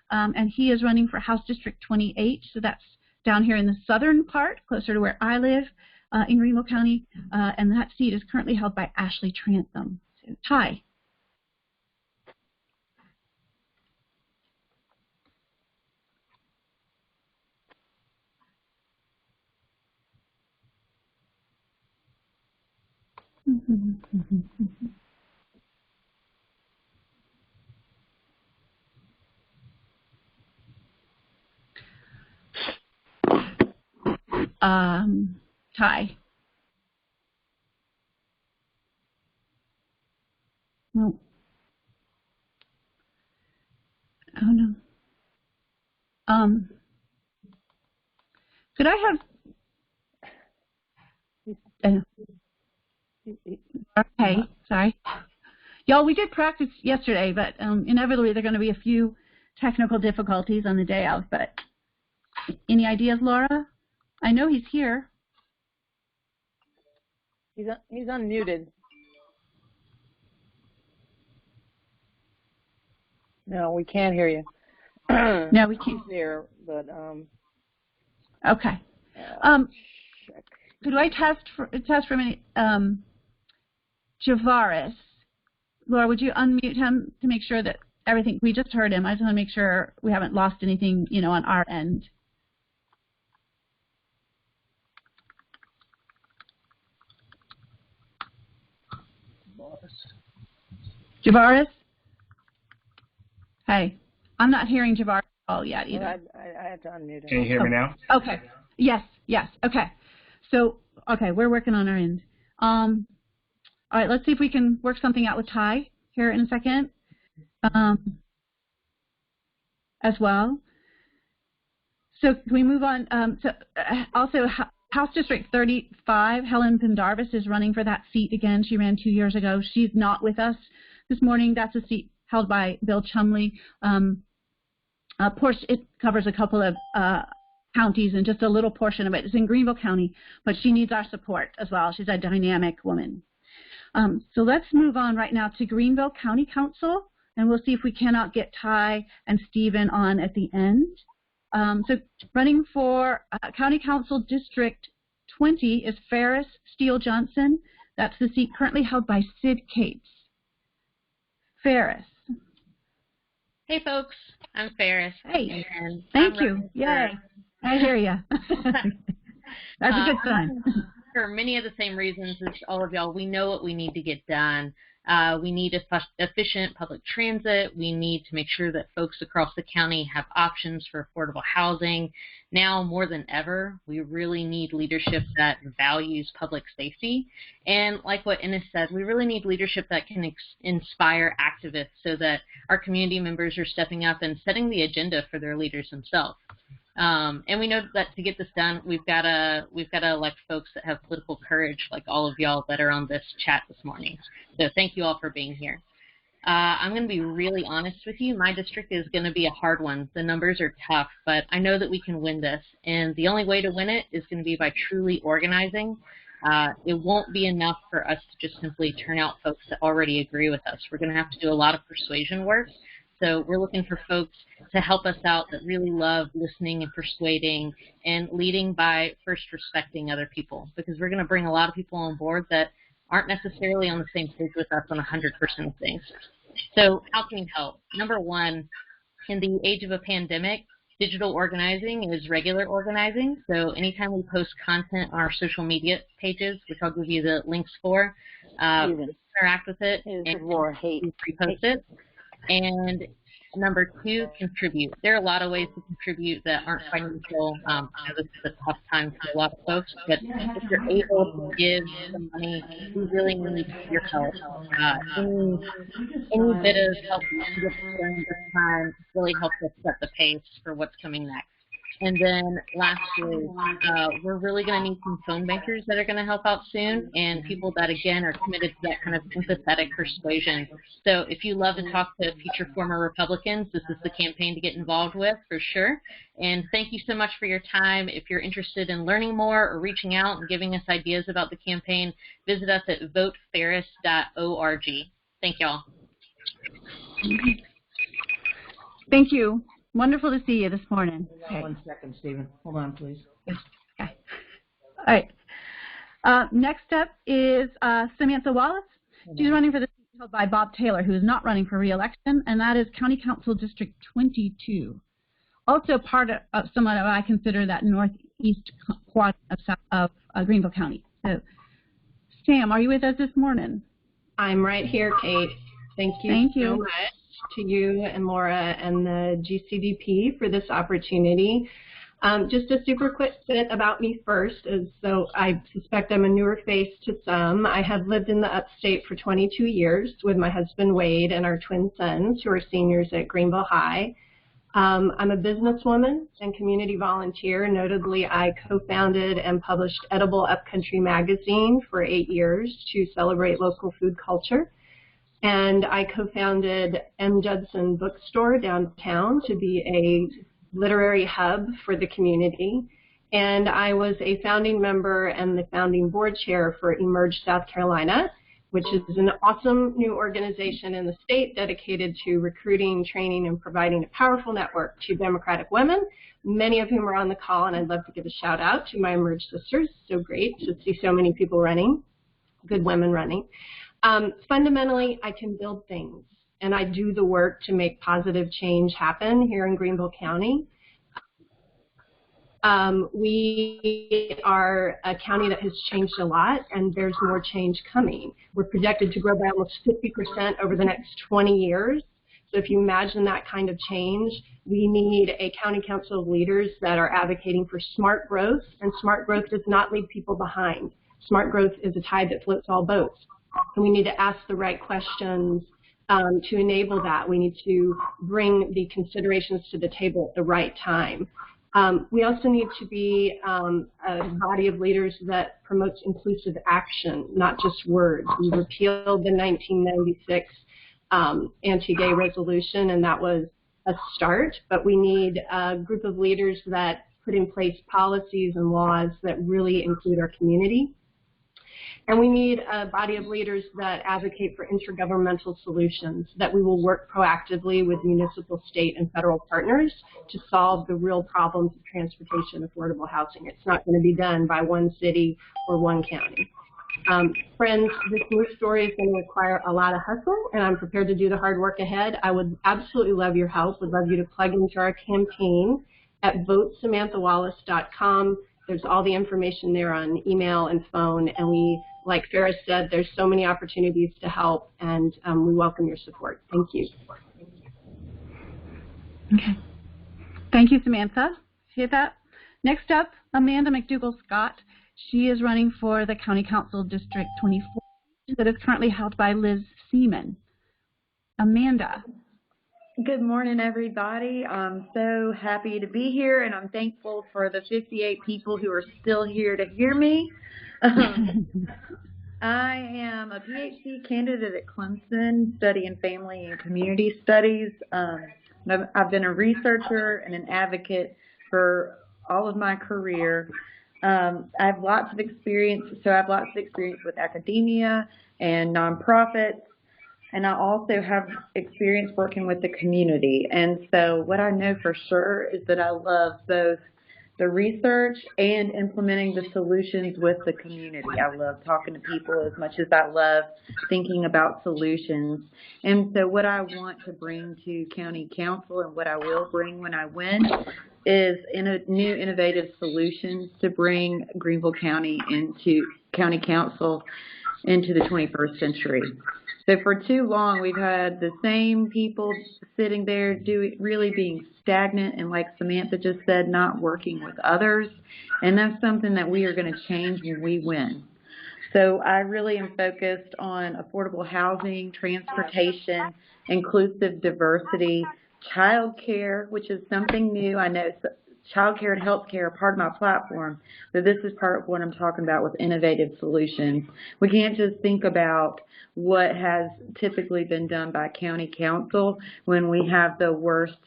and he is running for House District 28, so that's down here in the southern part, closer to where I live in Greenville County, and that seat is currently held by Ashley Trantham. So, Ty. Ty. No. Oh no. Could I have? Okay, sorry. Y'all, we did practice yesterday, but inevitably there are going to be a few technical difficulties on the day of. But any ideas, Laura? I know he's here. He's unmuted. No, we can't hear you. No, we can't. He's there, but okay. Could I test for a minute? Javaris. Laura, would you unmute him to make sure that everything, we just heard him. I just want to make sure we haven't lost anything, on our end. Javaris? Hey, I'm not hearing Javaris at all yet either. I have to unmute him. Can you hear me now? Okay. Yes. Okay. So, okay, we're working on our end. All right, let's see if we can work something out with Ty here in a second as well. So can we move on? Also, House District 35, Helen Pendarvis is running for that seat again. She ran 2 years ago. She's not with us this morning. That's a seat held by Bill Chumley. It covers a couple of counties, and just a little portion of it is in Greenville County, but she needs our support as well. She's a dynamic woman. So let's move on right now to Greenville County Council, and we'll see if we cannot get Ty and Stephen on at the end. So running for County Council District 20 is Ferris Steele Johnson. That's the seat currently held by Sid Cates. Ferris. Hey, folks. I'm Ferris. Hey. Thank you. Yay. I hear you. That's a good sign. For many of the same reasons as all of y'all, we know what we need to get done. We need efficient public transit. We need to make sure that folks across the county have options for affordable housing. Now more than ever, we really need leadership that values public safety. And like what Ennis said, we really need leadership that can inspire activists so that our community members are stepping up and setting the agenda for their leaders themselves. And we know that to get this done, we've got to elect folks that have political courage, like all of y'all that are on this chat this morning. So thank you all for being here. I'm going to be really honest with you. My district is going to be a hard one. The numbers are tough, but I know that we can win this. And the only way to win it is going to be by truly organizing. It won't be enough for us to just simply turn out folks that already agree with us. We're going to have to do a lot of persuasion work. So we're looking for folks to help us out that really love listening and persuading and leading by first respecting other people, because we're going to bring a lot of people on board that aren't necessarily on the same page with us on 100% of things. So how can we help? Number one, in the age of a pandemic, digital organizing is regular organizing. So anytime we post content on our social media pages, which I'll give you the links for, interact with it and repost it. And number two, contribute. There are a lot of ways to contribute that aren't financial. I know this is a tough time for a lot of folks, but if you're able to give some money, we really need your help. Any bit of help you can get during this time really helps us set the pace for what's coming next. And then lastly, we're really going to need some phone bankers that are going to help out soon, and people that, again, are committed to that kind of empathetic persuasion. So if you love to talk to future former Republicans, this is the campaign to get involved with for sure. And thank you so much for your time. If you're interested in learning more or reaching out and giving us ideas about the campaign, visit us at voteferris.org. Thank y'all. Thank you. Wonderful to see you this morning. Okay. 1 second, Stephen. Hold on, please. Okay. All right. Next up is Samantha Wallace. She's running for the seat held by Bob Taylor, who is not running for re-election, and that is County Council District 22. Also part of somewhat of I consider that northeast quadrant of Greenville County. So, Sam, are you with us this morning? I'm right here, Kate. Thank you so much to you and Laura and the GCDP for this opportunity. Just a super quick bit about me first, as though I suspect I'm a newer face to some. I have lived in the upstate for 22 years with my husband Wade and our twin sons, who are seniors at Greenville High. I'm a businesswoman and community volunteer. Notably, I co-founded and published Edible Upcountry magazine for 8 years to celebrate local food culture. And I co-founded M. Judson Bookstore downtown to be a literary hub for the community. And I was a founding member and the founding board chair for Emerge South Carolina, which is an awesome new organization in the state dedicated to recruiting, training, and providing a powerful network to Democratic women, many of whom are on the call, and I'd love to give a shout out to my Emerge sisters. So great to see so many people running, good women running. Fundamentally, I can build things, and I do the work to make positive change happen here in Greenville County. We are a county that has changed a lot, and there's more change coming. We're projected to grow by almost 50% over the next 20 years. So if you imagine that kind of change, we need a county council of leaders that are advocating for smart growth, and smart growth does not leave people behind. Smart growth is a tide that floats all boats. And we need to ask the right questions to enable that. We need to bring the considerations to the table at the right time. We also need to be a body of leaders that promotes inclusive action, not just words. We repealed the 1996 anti-gay resolution, and that was a start, but we need a group of leaders that put in place policies and laws that really include our community. And we need a body of leaders that advocate for intergovernmental solutions, that we will work proactively with municipal, state, and federal partners to solve the real problems of transportation and affordable housing. It's not going to be done by one city or one county. Friends, this new story is going to require a lot of hustle, and I'm prepared to do the hard work ahead. I would absolutely love your help. Would love you to plug into our campaign at votesamanthawallace.com. There's all the information there on email and phone, and we, like Farrah said, there's so many opportunities to help, and we welcome your support. Thank you. Okay. Thank you, Samantha. Appreciate that. Next up, Amanda McDougall-Scott. She is running for the County Council District 24 that is currently held by Liz Seaman. Amanda. Good morning, everybody. I'm so happy to be here, and I'm thankful for the 58 people who are still here to hear me. I am a PhD candidate at Clemson, studying family and community studies. I've been a researcher and an advocate for all of my career. I have lots of experience, with academia and nonprofits. And I also have experience working with the community. And so what I know for sure is that I love both the research and implementing the solutions with the community. I love talking to people as much as I love thinking about solutions. And so what I want to bring to County Council and what I will bring when I win is new innovative solutions to bring Greenville County into County Council into the 21st century. So for too long, we've had the same people sitting there really being stagnant and, like Samantha just said, not working with others. And that's something that we are going to change when we win. So I really am focused on affordable housing, transportation, inclusive diversity, child care, which is something new. I know child care and health care are part of my platform, but this is part of what I'm talking about with innovative solutions. We can't just think about what has typically been done by county council when we have the worst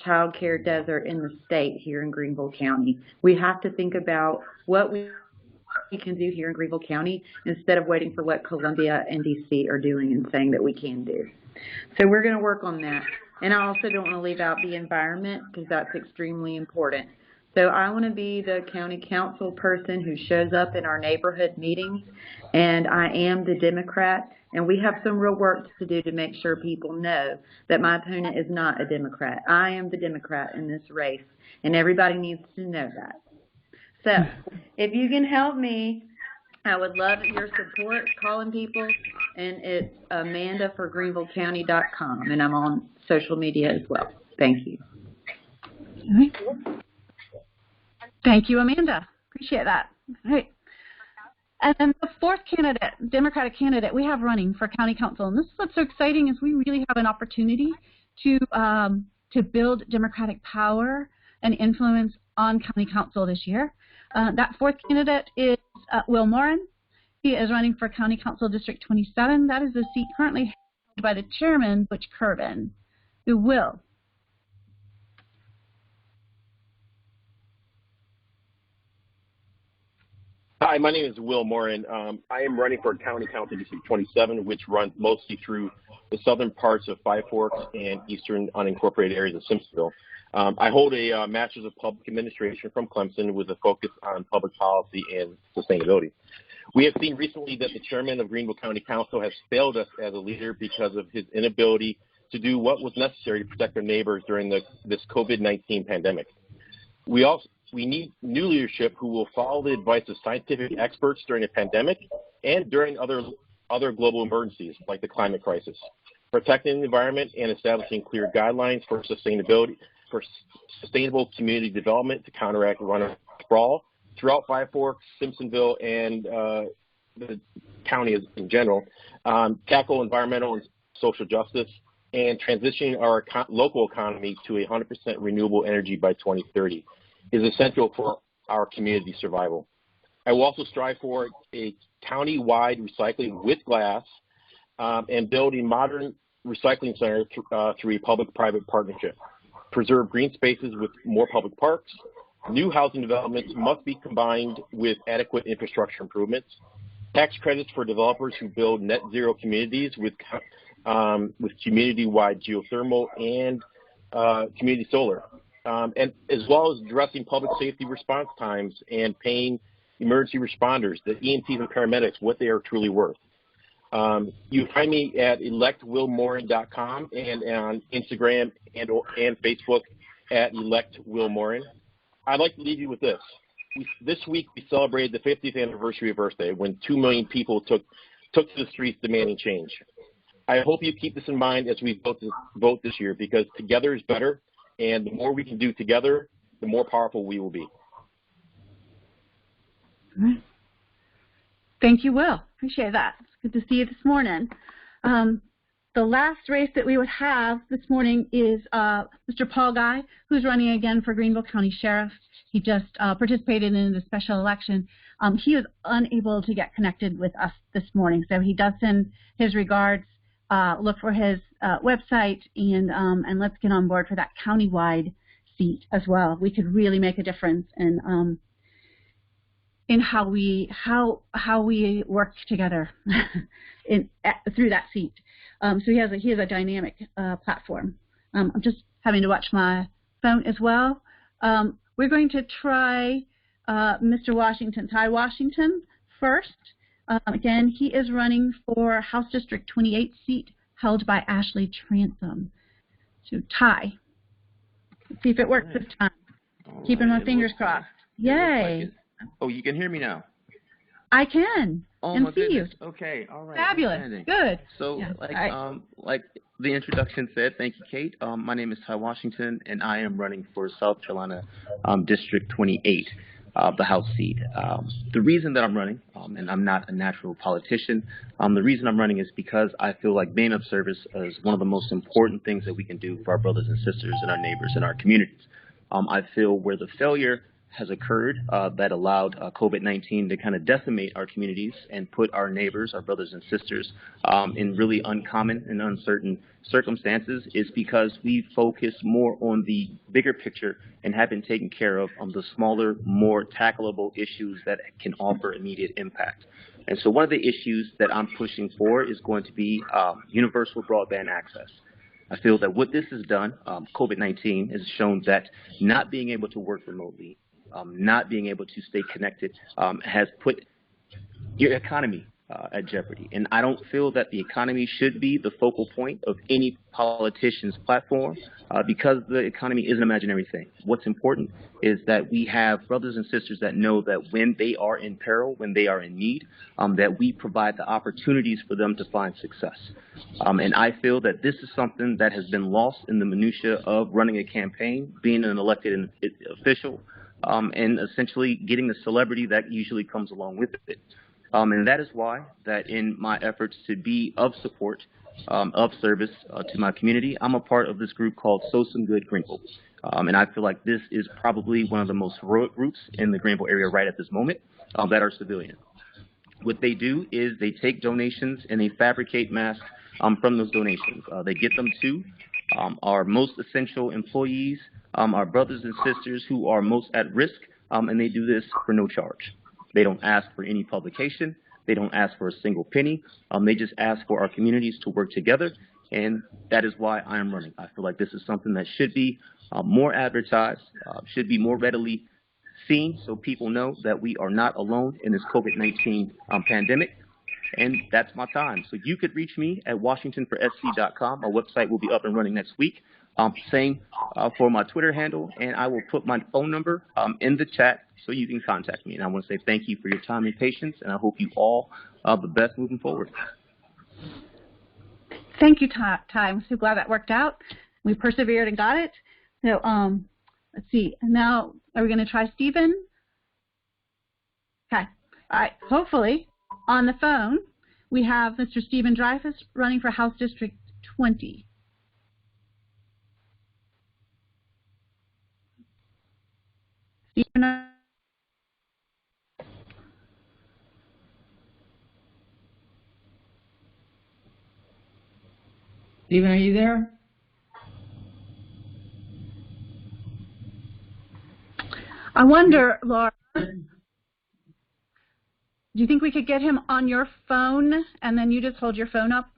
child care desert in the state here in Greenville County. We have to think about what we can do here in Greenville County instead of waiting for what Columbia and DC are doing and saying that we can do. So we're going to work on that. And I also don't want to leave out the environment because that's extremely important. So I want to be the county council person who shows up in our neighborhood meetings, and I am the Democrat, and we have some real work to do to make sure people know that my opponent is not a Democrat. I am the Democrat in this race, and everybody needs to know that. So if you can help me, I would love your support calling people, and it's amandaforgreenvillecounty.com, and I'm on social media as well. Thank you. Thank you, Amanda. Appreciate that. All right. And then the fourth candidate, Democratic candidate we have running for County Council, and this is what's so exciting is we really have an opportunity to build Democratic power and influence on County Council this year. That fourth candidate is Will Morin. He is running for County Council District 27. That is the seat currently held by the chairman, Butch Kervin. Who will? Hi, my name is Will Morin. I am running for County Council District 27, which runs mostly through the southern parts of Five Forks and eastern unincorporated areas of Simpsonville. I hold a Master's of Public Administration from Clemson with a focus on public policy and sustainability. We have seen recently that the chairman of Greenville County Council has failed us as a leader because of his inability to do what was necessary to protect our neighbors during this COVID-19 pandemic. We need new leadership who will follow the advice of scientific experts during the pandemic and during other global emergencies like the climate crisis, protecting the environment and establishing clear guidelines for sustainable community development to counteract runoff sprawl throughout Five Forks, Simpsonville, and the county in general, tackle environmental and social justice, and transitioning our local economy to 100% renewable energy by 2030 is essential for our community survival. I will also strive for a county-wide recycling with glass and build a modern recycling center through a public-private partnership. preserve green spaces with more public parks. New housing developments must be combined with adequate infrastructure improvements. Tax credits for developers who build net zero communities with community-wide geothermal and community solar, and as well as addressing public safety response times and paying emergency responders, the EMTs and paramedics, what they are truly worth. You can find me at electwillmorin.com and on Instagram and Facebook at electwillmorin. I'd like to leave you with this. This week we celebrated the 50th anniversary of Earth Day, when 2 million people took to the streets demanding change. I hope you keep this in mind as we vote this year, because together is better, and the more we can do together, the more powerful we will be. All right. Thank you, Will. Appreciate that. It's good to see you this morning. The last race that we would have this morning is Mr. Paul Guy, who's running again for Greenville County Sheriff. He just participated in the special election. He was unable to get connected with us this morning, so he does send his regards. Look for his website, and let's get on board for that countywide seat as well. We could really make a difference in how we work together through that seat. So he has a dynamic platform. I'm just having to watch my phone as well. We're going to try Mr. Washington, Ty Washington, first. Again, he is running for House District 28 seat held by Ashley Transom. So Ty, let's see if it works this time. Keeping my fingers crossed. Yay. Oh, you can hear me now? I can. Oh, and my see goodness. you. Okay, all right. Fabulous. Good. So, yeah. like the introduction said, thank you, Kate. My name is Ty Washington, and I am running for South Carolina District 28, the House seat. The reason that I'm running, and I'm not a natural politician, the reason I'm running is because I feel like being of service is one of the most important things that we can do for our brothers and sisters and our neighbors and our communities. I feel where the failure has occurred that allowed COVID-19 to kind of decimate our communities and put our neighbors, our brothers and sisters, in really uncommon and uncertain circumstances is because we focus more on the bigger picture and have been taking care of the smaller, more tackleable issues that can offer immediate impact. And so one of the issues that I'm pushing for is going to be universal broadband access. I feel that what this has done, COVID-19, has shown that not being able to work remotely, not being able to stay connected has put your economy at jeopardy. And I don't feel that the economy should be the focal point of any politician's platform because the economy is an imaginary thing. What's important is that we have brothers and sisters that know that when they are in peril, when they are in need, that we provide the opportunities for them to find success. And I feel that this is something that has been lost in the minutia of running a campaign, being an elected official, and essentially getting the celebrity that usually comes along with it. And that is why that in my efforts to be of support, of service to my community, I'm a part of this group called So Some Good Greenville. And I feel like this is probably one of the most heroic groups in the Greenville area right at this moment that are civilian. What they do is they take donations and they fabricate masks from those donations. They get them to our most essential employees, our brothers and sisters who are most at risk, and they do this for no charge. They don't ask for any publication. They don't ask for a single penny. They just ask for our communities to work together, and that is why I am running. I feel like this is something that should be more advertised, should be more readily seen so people know that we are not alone in this COVID-19 pandemic. And that's my time. So you could reach me at washingtonforsc.com. Our website will be up and running next week. Same for my Twitter handle, and I will put my phone number in the chat so you can contact me. And I want to say thank you for your time and patience, and I hope you all the best moving forward. Thank you, Ty. I'm so glad that worked out. We persevered and got it. So let's see. Now, are we going to try Stephen? Okay. All right. Hopefully, on the phone, we have Mr. Stephen Dreyfus running for House District 20. Stephen, Stephen, are you there? I wonder, Laura, do you think we could get him on your phone and then you just hold your phone up?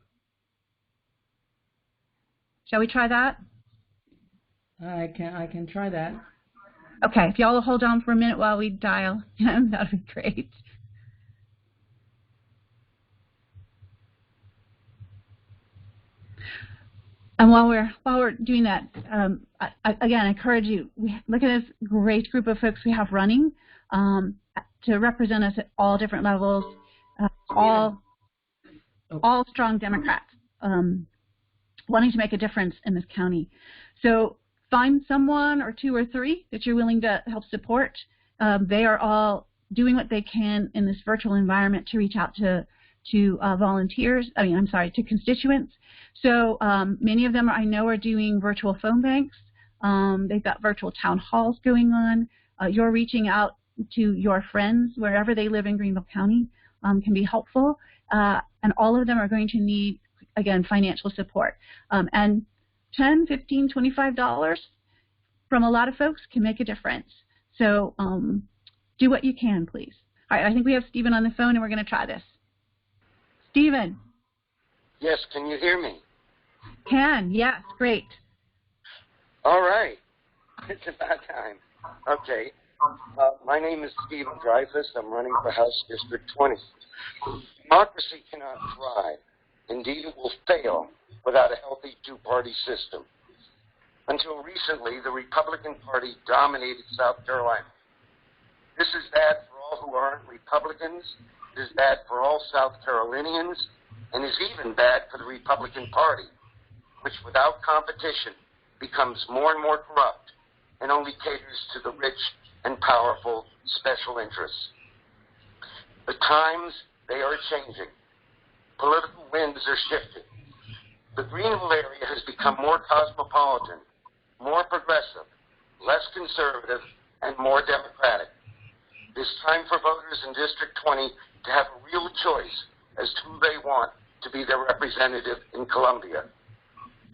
Shall we try that? I can try that. Okay, if y'all will hold on for a minute while we dial him, that would be great. And while we're doing that, again, I encourage you, look at this great group of folks we have running to represent us at all different levels, all strong Democrats wanting to make a difference in this county. So find someone or two or three that you're willing to help support. They are all doing what they can in this virtual environment to reach out to volunteers, to constituents. So many of them I know are doing virtual phone banks. They've got virtual town halls going on. You're reaching out to your friends wherever they live in Greenville County can be helpful. And all of them are going to need, again, financial support. And $10, $15, $25 from a lot of folks can make a difference. So do what you can, please. All right, I think we have Stephen on the phone, and we're going to try this. Stephen. Yes, can you hear me? Can, yes, great. All right. It's about time. Okay. My name is Stephen Dreyfus. I'm running for House District 20. Democracy cannot thrive. Indeed, it will fail without a healthy two-party system. Until recently, the Republican Party dominated South Carolina. This is bad for all who aren't Republicans. It is bad for all South Carolinians, and is even bad for the Republican Party, which without competition becomes more and more corrupt and only caters to the rich and powerful special interests. The times, they are changing. Political winds are shifting. The Greenville area has become more cosmopolitan, more progressive, less conservative, and more democratic. It is time for voters in District 20 to have a real choice as to who they want to be their representative in Columbia.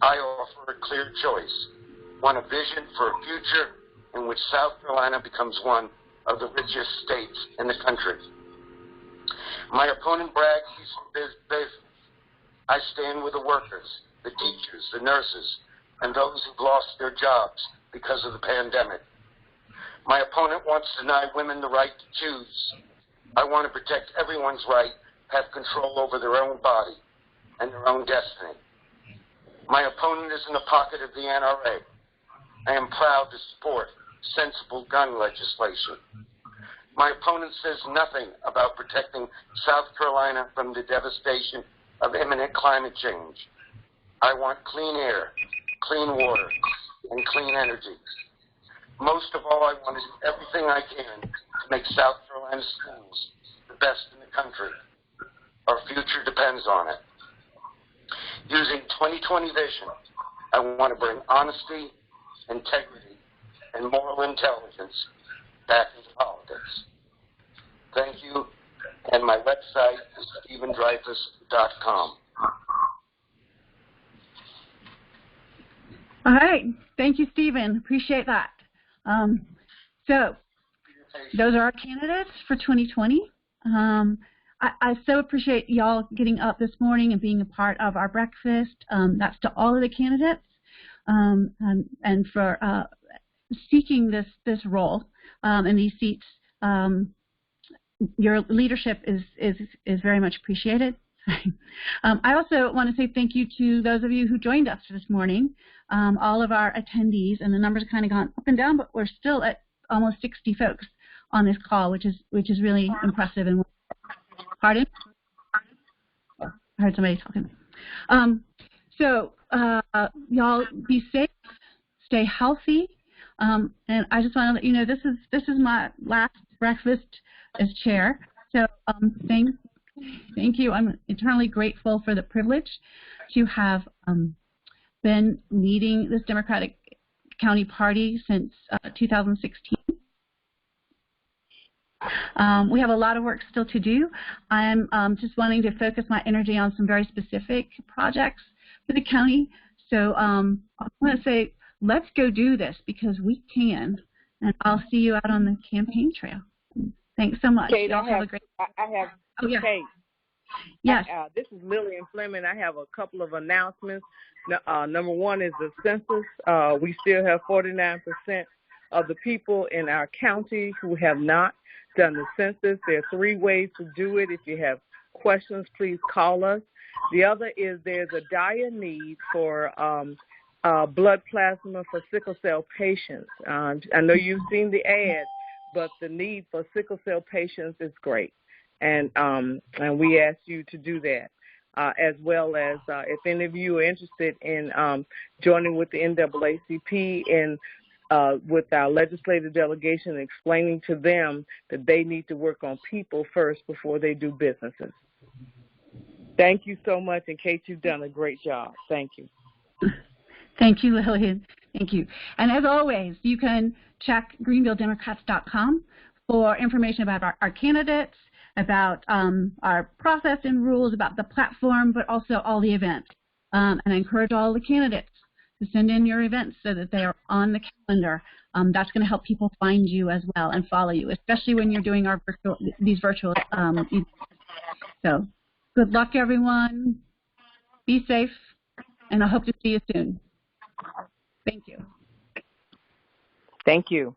I offer a clear choice, one a vision for a future in which South Carolina becomes one of the richest states in the country. My opponent brags he's from business. I stand with the workers, the teachers, the nurses, and those who've lost their jobs because of the pandemic. My opponent wants to deny women the right to choose. I want to protect everyone's right to have control over their own body and their own destiny. My opponent is in the pocket of the NRA. I am proud to support sensible gun legislation. My opponent says nothing about protecting South Carolina from the devastation of imminent climate change. I want clean air, clean water, and clean energy. Most of all, I want to do everything I can to make South Carolina schools the best in the country. Our future depends on it. Using 2020 vision, I want to bring honesty, integrity, and moral intelligence back into politics. Thank you, and my website is StephenDreyfus.com. All right, thank you, Stephen. Appreciate that. So those are our candidates for 2020. I so appreciate y'all getting up this morning and being a part of our breakfast. That's to all of the candidates and for seeking this role in these seats. Your leadership is very much appreciated. I also want to say thank you to those of you who joined us this morning, all of our attendees, and the numbers have kind of gone up and down, but we're still at almost 60 folks on this call, which is really impressive. And pardon? I heard somebody talking. So y'all be safe, stay healthy, and I just want to let you know this is my last breakfast as chair. So thank you. I'm eternally grateful for the privilege to have been leading this Democratic County Party since 2016. We have a lot of work still to do. I'm just wanting to focus my energy on some very specific projects for the county. So I want to say, let's go do this because we can. And I'll see you out on the campaign trail. Thanks so much. Kate, Y'all have a great I have Oh, yeah. Kate. Yes. This is Lillian Fleming. I have a couple of announcements. Number one is the census. We still have 49% of the people in our county who have not done the census. There are 3 ways to do it. If you have questions, please call us. The other is there's a dire need for blood plasma for sickle cell patients. I know you've seen the ad, but the need for sickle cell patients is great. And we ask you to do that, as well as if any of you are interested in joining with the NAACP and with our legislative delegation, explaining to them that they need to work on people first before they do businesses. Thank you so much, and Kate, you've done a great job. Thank you. Thank you, Lillian. Thank you. And as always, you can check greenvilledemocrats.com for information about our candidates, about our process and rules, about the platform, but also all the events. And I encourage all the candidates to send in your events so that they are on the calendar. That's going to help people find you as well and follow you, especially when you're doing these virtual events. So good luck, everyone. Be safe, and I hope to see you soon. Thank you. Thank you.